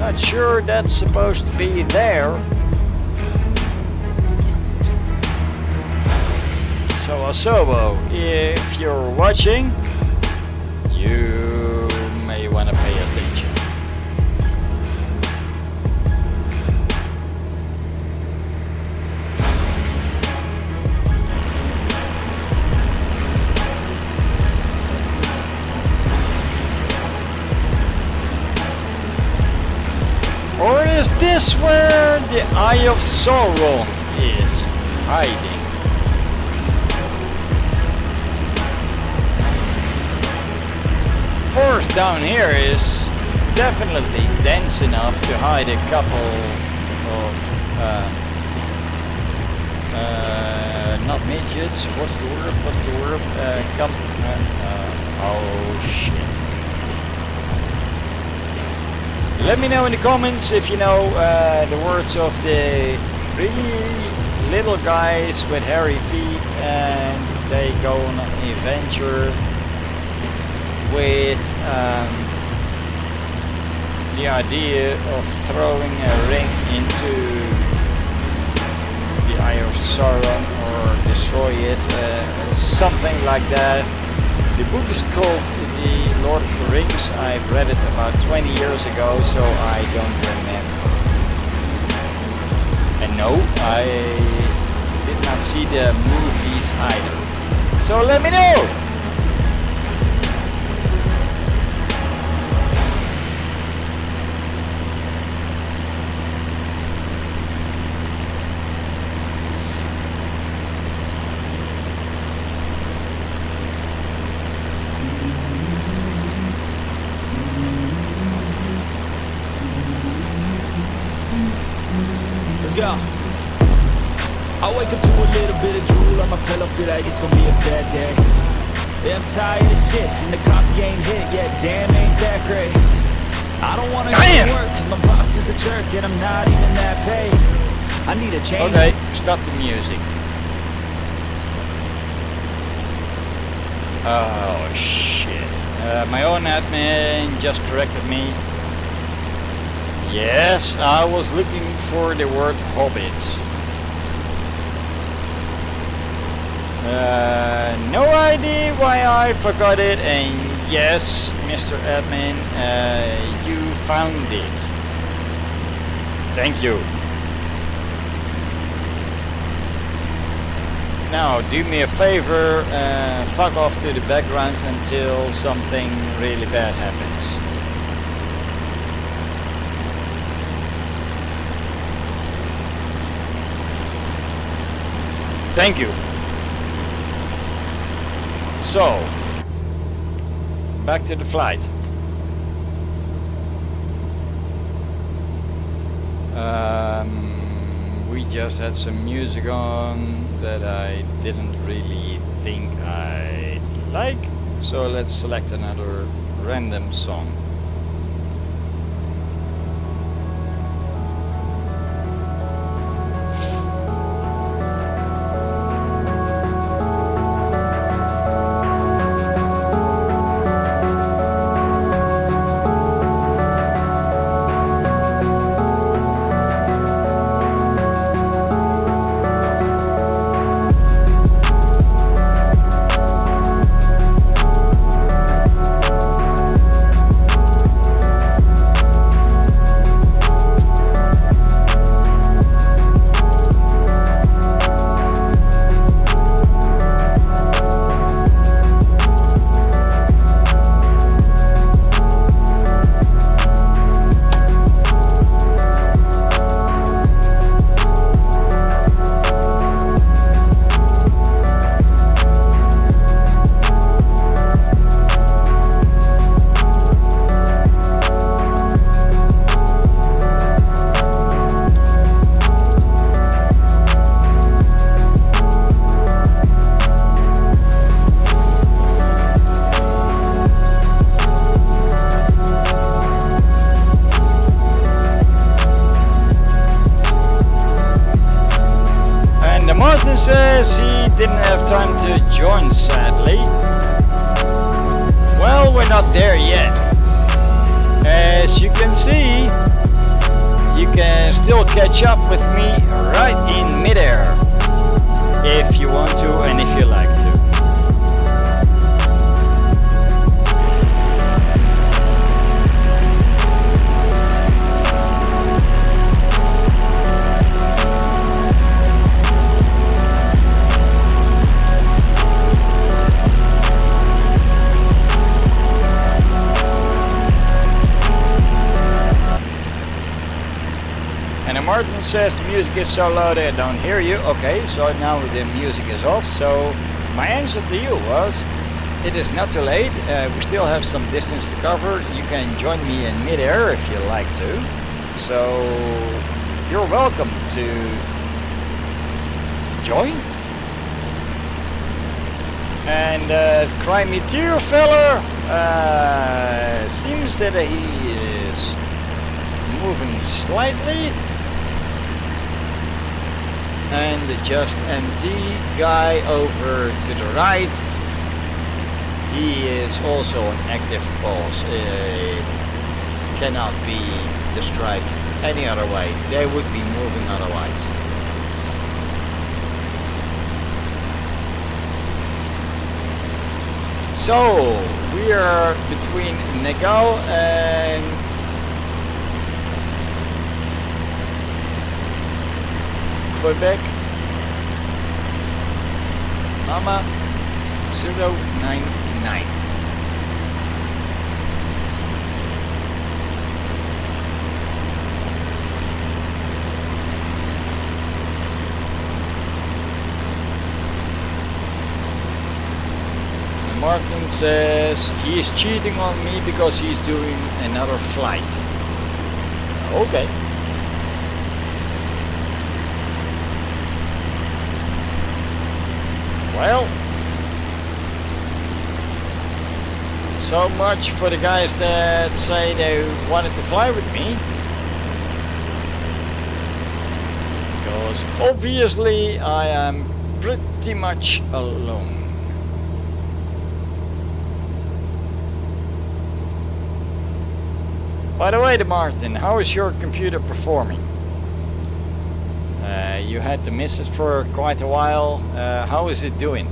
Not sure that's supposed to be there. So Asobo, if you're watching, you may want to pay attention. Or is this where the Eye of Sauron is hiding? Forest down here is definitely dense enough to hide a couple of not midgets. What's the word? Oh shit. Let me know in the comments if you know the words of the really little guys with hairy feet and they go on an adventure with the idea of throwing a ring into the Eye of Sauron or destroy it, something like that. The book is called The Lord of the Rings. I've read it about 20 years ago, so I don't remember. And no, I did not see the movies either. So let me know! I wake up to a little bit of drool on my pillow, feel like it's gonna be a bad day. Yeah, I'm tired of shit, and the coffee ain't hit yet, damn, ain't that great. I don't wanna go to work, cause my boss is a jerk, and I'm not even that paid. I need a change. Okay, stop the music. Oh shit. My own admin just corrected me. Yes, I was looking for the word hobbits. No idea why I forgot it, and yes, Mr. Admin, you found it. Thank you. Now, do me a favor, fuck off to the background until something really bad happens. Thank you. So, back to the flight. We just had some music on that I didn't really think I'd like, so let's select another random song. Says he didn't have time to join, sadly. Well, we're not there yet. As you can see, you can still catch up with me right in midair if you want to and if you like to. Martin says the music is so loud I don't hear you. Okay, so now the music is off. So my answer to you was, it is not too late. We still have some distance to cover. You can join me in midair if you like to. So you're welcome to join. And Crimey Tear Feller seems that he is moving slightly. And the Just MT guy over to the right, he is also an active pulse. It cannot be described any other way. They would be moving otherwise. So we are between Negal and Quebec, Mama 099. Martin says he is cheating on me because he's doing another flight. Okay. Well, so much for the guys that say they wanted to fly with me. Because obviously I am pretty much alone. By the way, Martin, how is your computer performing? You had to miss it for quite a while. How is it doing?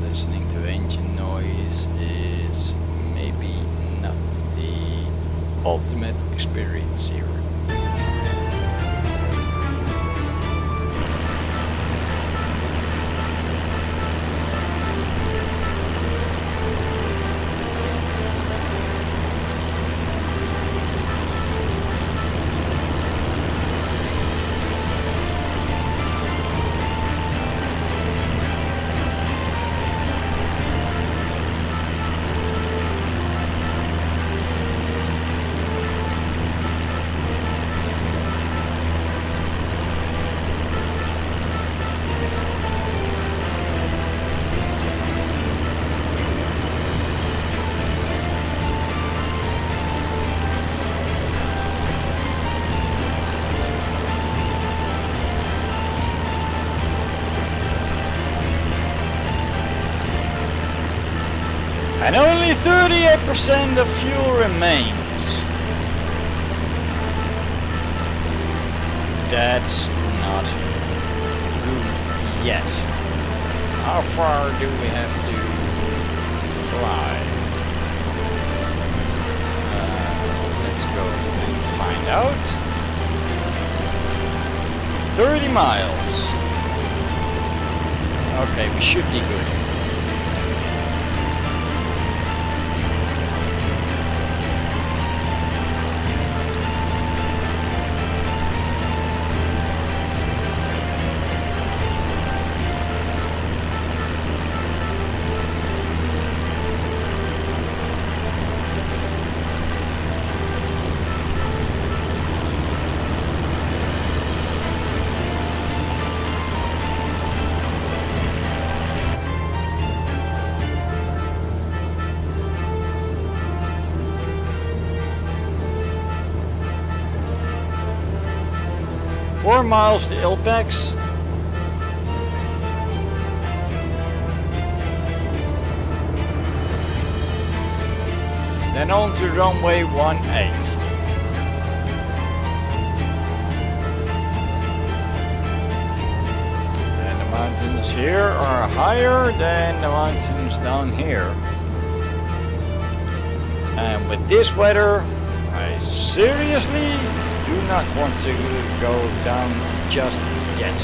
Listening to engine noise is maybe not the ultimate experience here. And only 38% of fuel remains. That's not good yet. How far do we have to fly? Let's go and find out. 30 miles. Okay, we should be good. Four miles to Ilpex. Then on to runway 18. And the mountains here are higher than the mountains down here. And with this weather, I seriously do not want to go down just yet.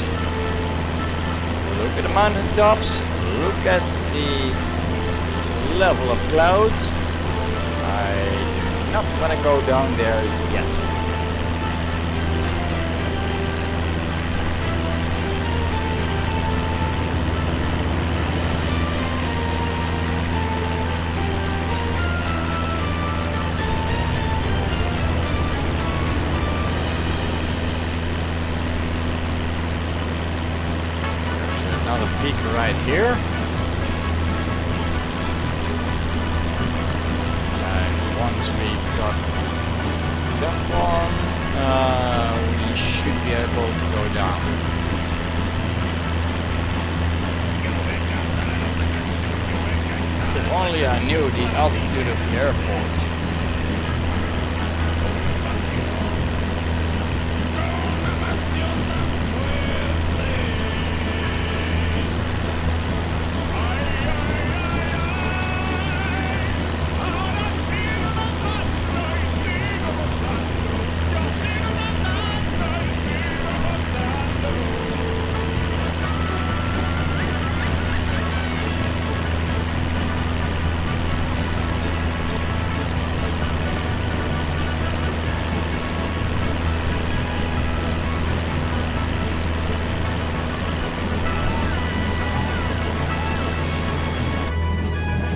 Look at the mountain tops, look at the level of clouds. I do not want to go down there yet. Peak right here. And once we got that one, we should be able to go down. If only I knew the altitude of the airport.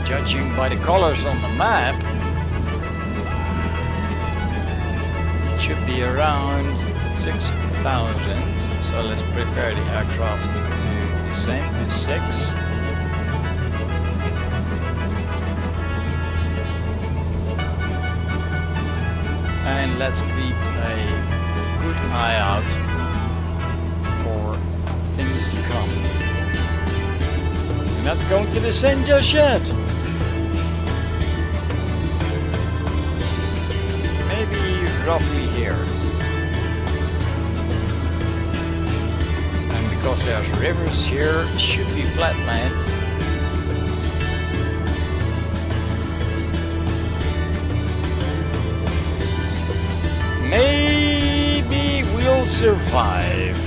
Judging by the colors on the map, it should be around 6,000. So let's prepare the aircraft to descend to 6. And let's keep a good eye out for things to come. We're not going to descend just yet. Roughly here, and because there's rivers here, it should be flat land. Maybe we'll survive.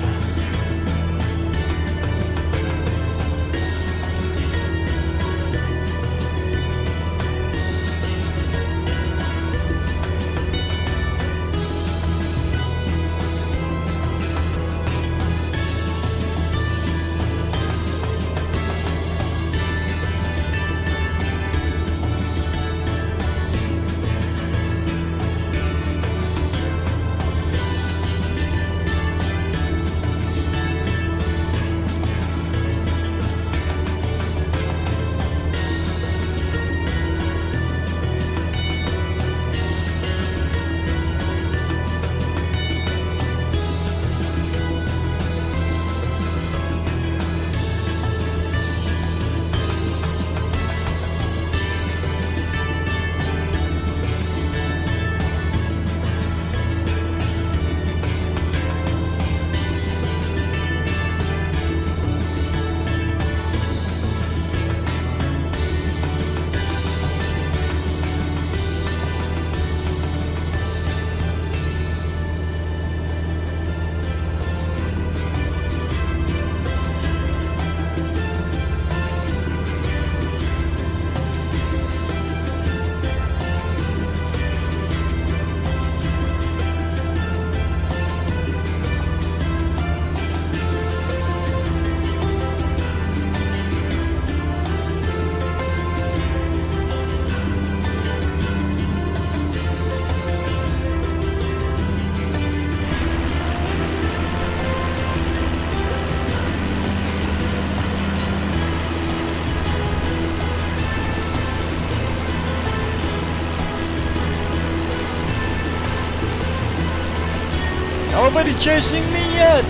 Nobody chasing me yet!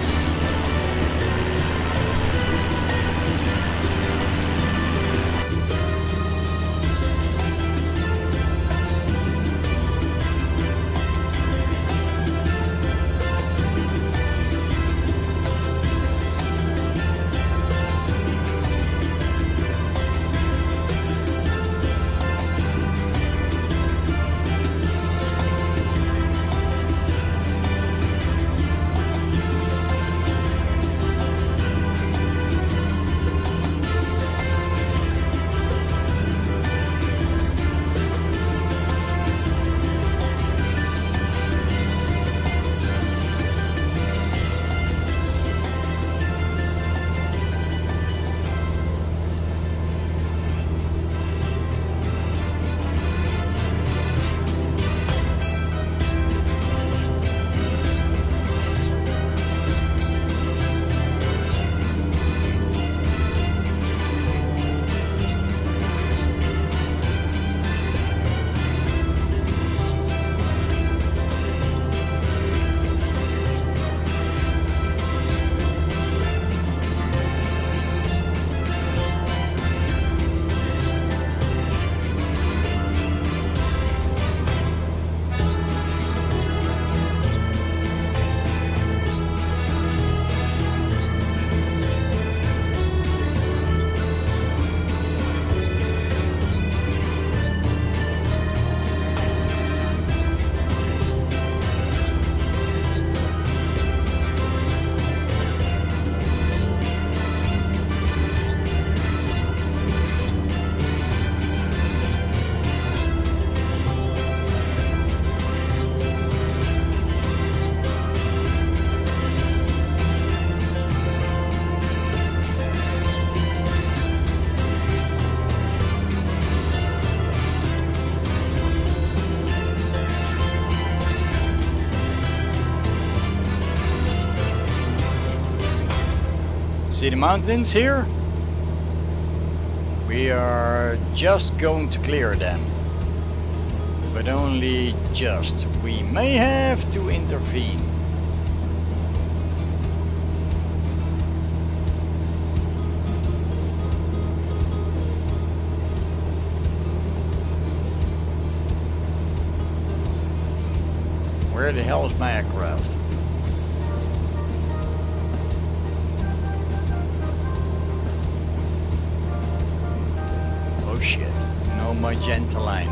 See the mountains here? We are just going to clear them. But only just. We may have to intervene. Where the hell is my aircraft? Oh shit, no magenta line.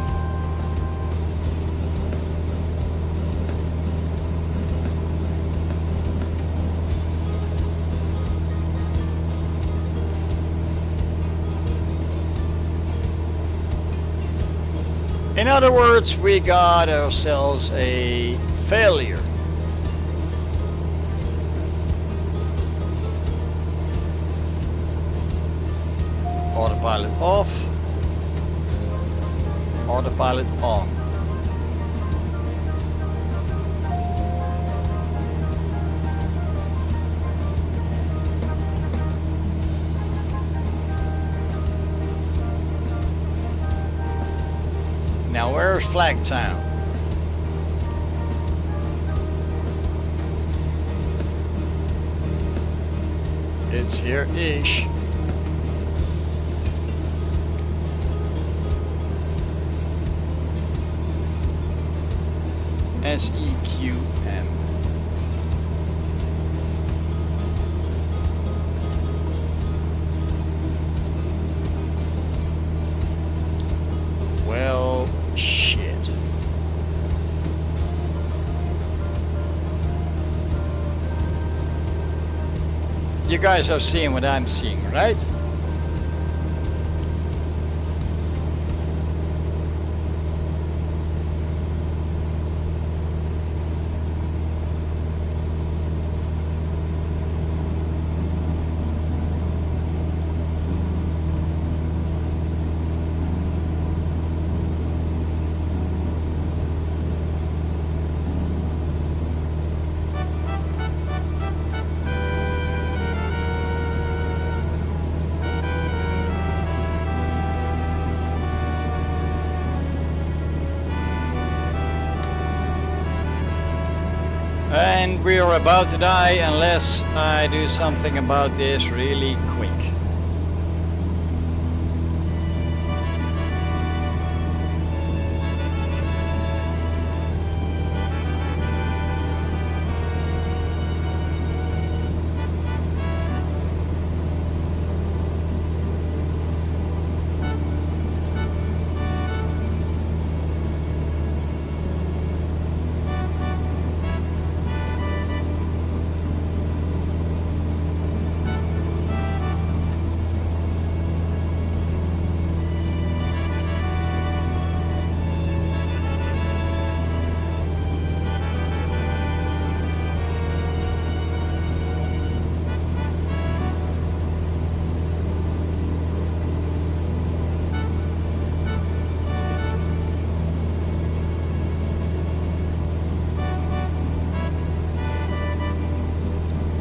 In other words, we got ourselves a failure. Autopilot off. Autopilot on. Now where's Flagtown? It's here-ish. SEQM. Well, shit. You guys are seeing what I'm seeing, right? And we are about to die unless I do something about this really quick.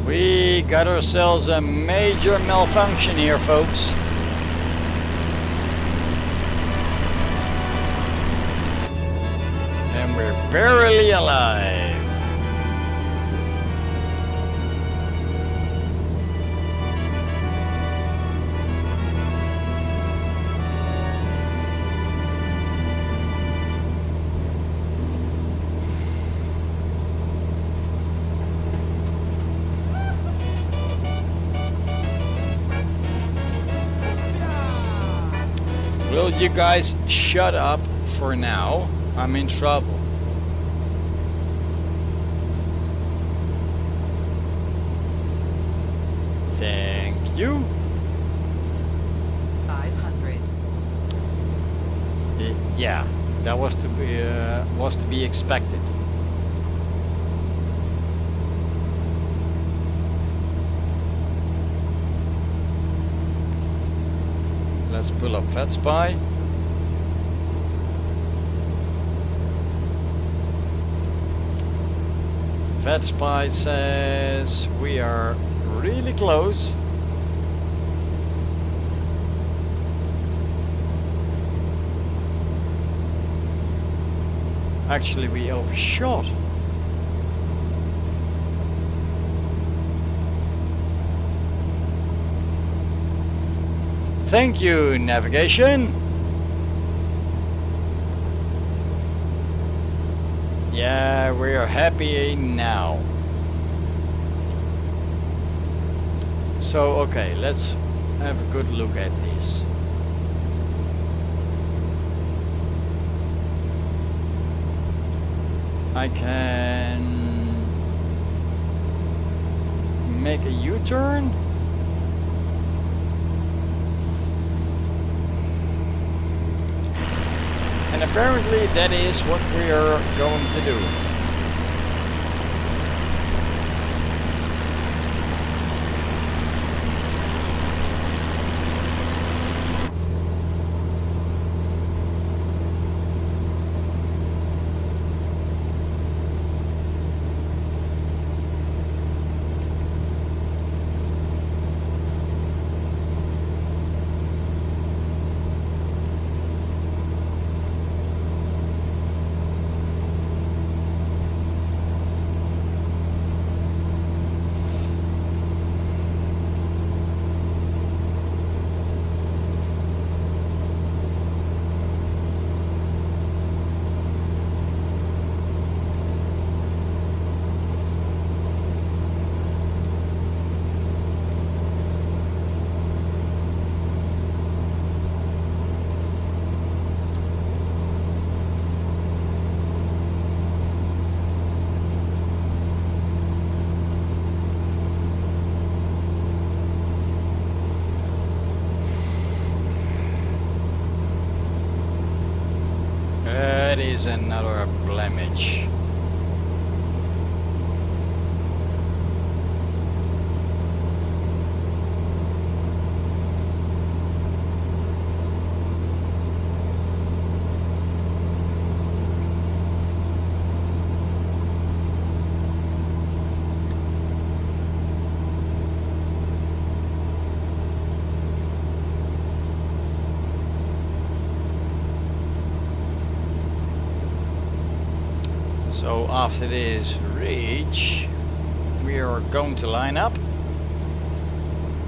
We got ourselves a major malfunction here, folks. And we're barely alive. Will you guys shut up for now? I'm in trouble. Thank you. 500. Yeah, that was to be expected. Let's pull up VatSpy. VatSpy says we are really close. Actually, we overshot. Thank you, navigation. Yeah, we are happy now. So, okay, let's have a good look at this. I can make a U-turn. And apparently that is what we are going to do. That is another blemish. So after this reach, we are going to line up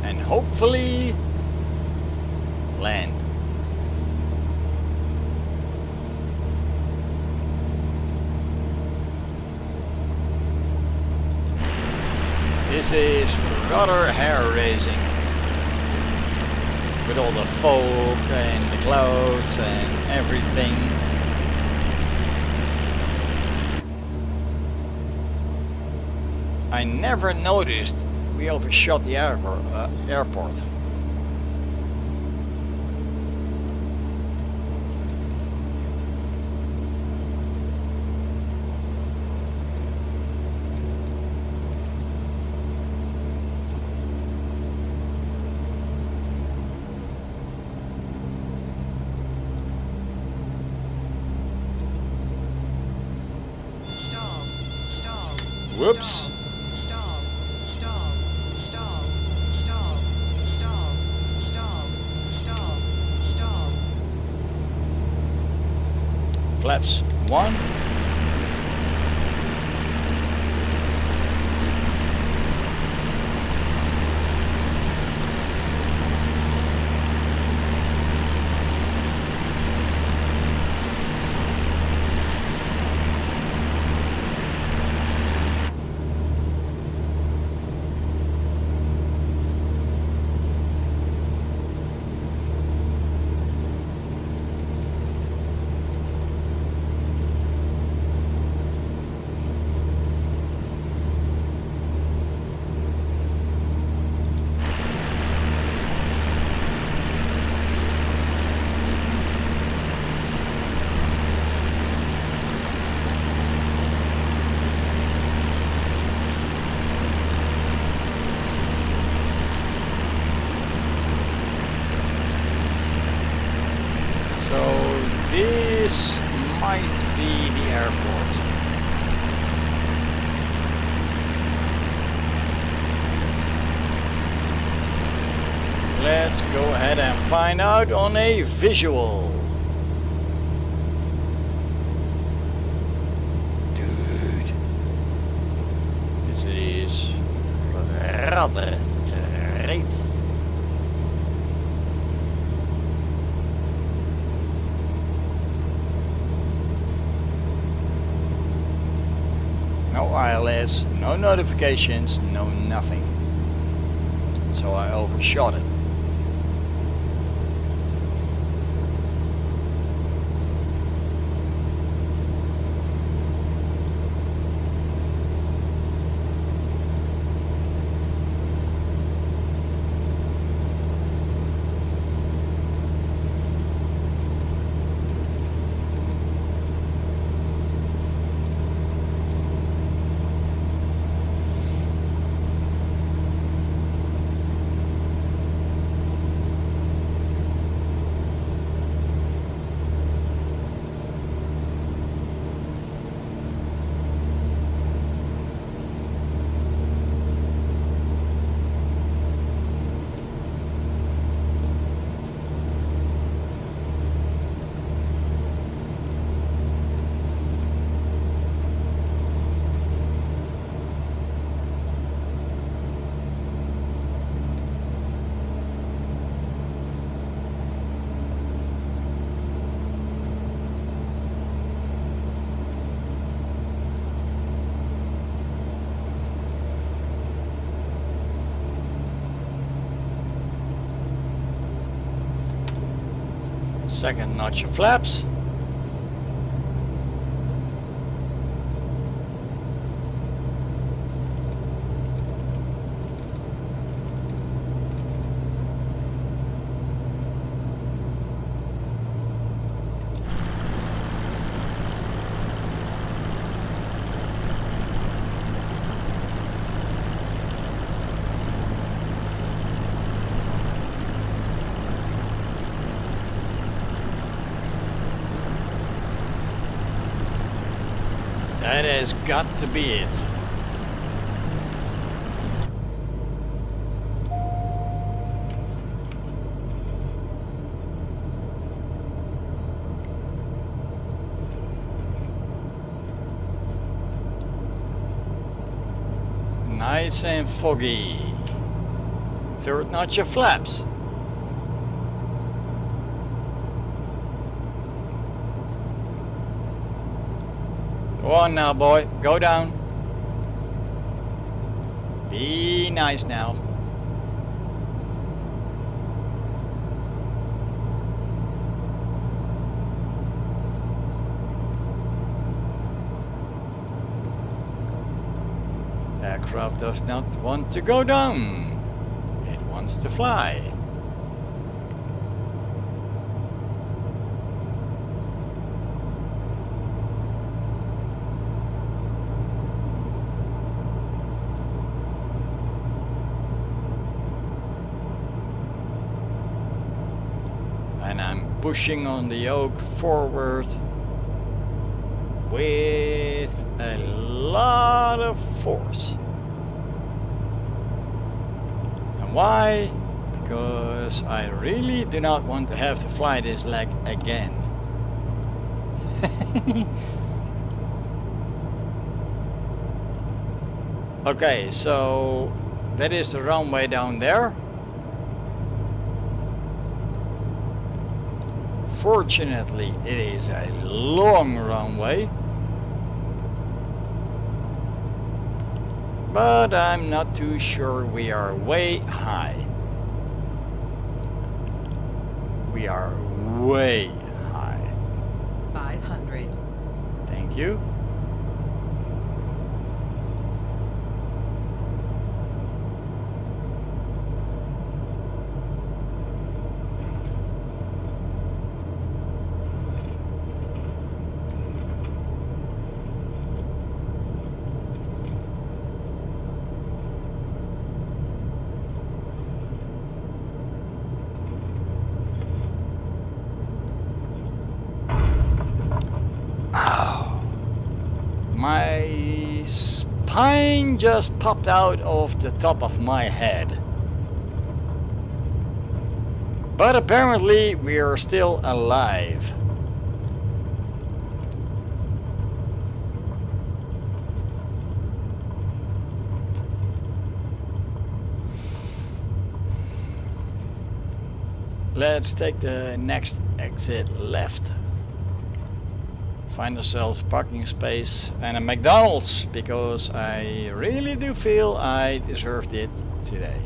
and hopefully land. This is rather hair-raising with all the fog and the clouds and everything. I never noticed we overshot the airport. Whoops. Flaps 1. This might be the airport. Let's go ahead and find out on a visual. veranderen. Reeds. No ILS, no notifications, no nothing. So I overshot it. Second notch of flaps. That has got to be it. Nice and foggy. Third notch of flaps. Go on now, boy. Go down. Be nice now. Aircraft does not want to go down. It wants to fly. And I'm pushing on the yoke forward with a lot of force. And why? Because I really do not want to have to fly this leg again. Okay, so that is the runway down there. Fortunately, it is a long runway, but I'm not too sure. We are way high. We are way high. 500. Thank you. My spine just popped out of the top of my head. But apparently we are still alive. Let's take the next exit left. Find ourselves a parking space and a McDonald's, because I really do feel I deserved it today.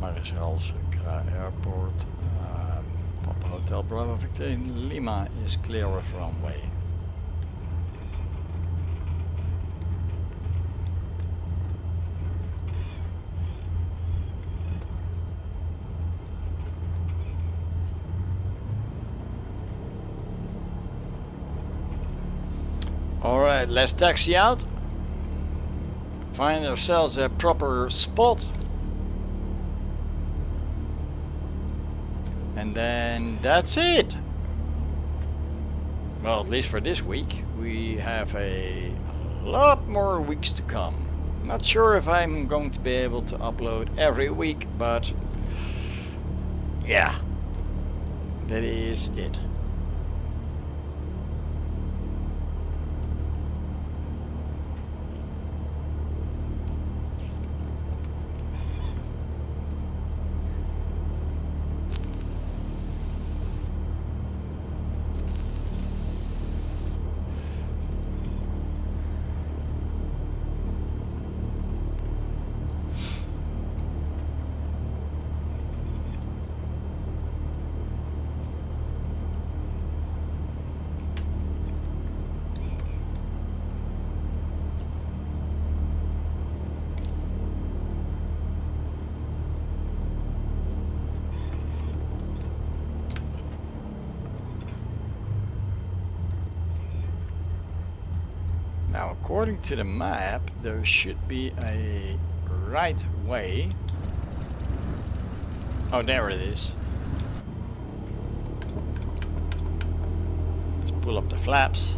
Mariscal Sucre Airport, Papa Hotel Bravo Victor Lima is clear of runway. Alright, let's taxi out. Find ourselves a proper spot. And then that's it. Well, at least for this week. We have a lot more weeks to come. Not sure if I'm going to be able to upload every week, but yeah, that is it. Now, according to the map, there should be a right way. Oh, there it is. Let's pull up the flaps.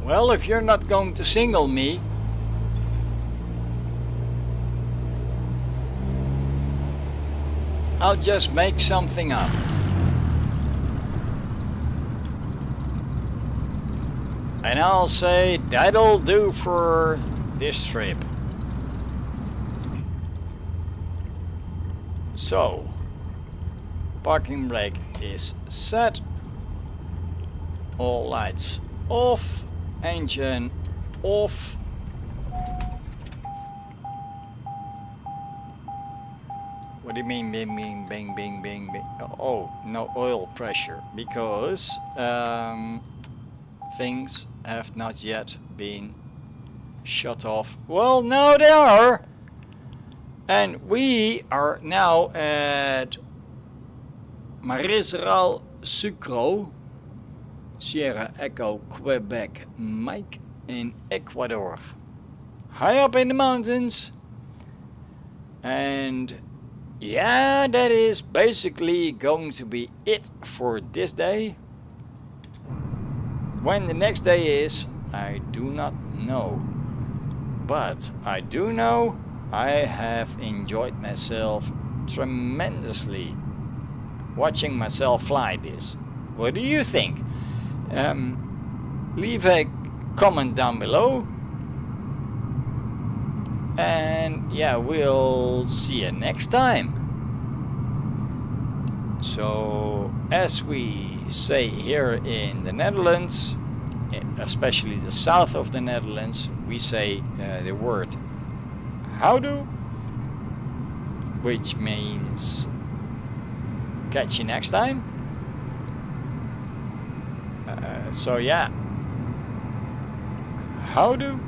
Well, if you're not going to single me, I'll just make something up. And I'll say that'll do for this trip. So, parking brake is set. All lights off. Engine off. What do you mean bing bing bing bing bing bing? Oh, no oil pressure because things have not yet been shut off. Well, now they are. And we are now at Mariscal Sucre, Sierra Echo Quebec Mike in Ecuador. High up in the mountains. And yeah, that is basically going to be it for this day. When the next day is, I do not know. But I do know I have enjoyed myself tremendously watching myself fly this. What do you think? Leave a comment down below. And yeah, we'll see you next time. So, as we say here in the Netherlands, especially the south of the Netherlands, we say the word houdoe, which means catch you next time. So yeah, houdoe.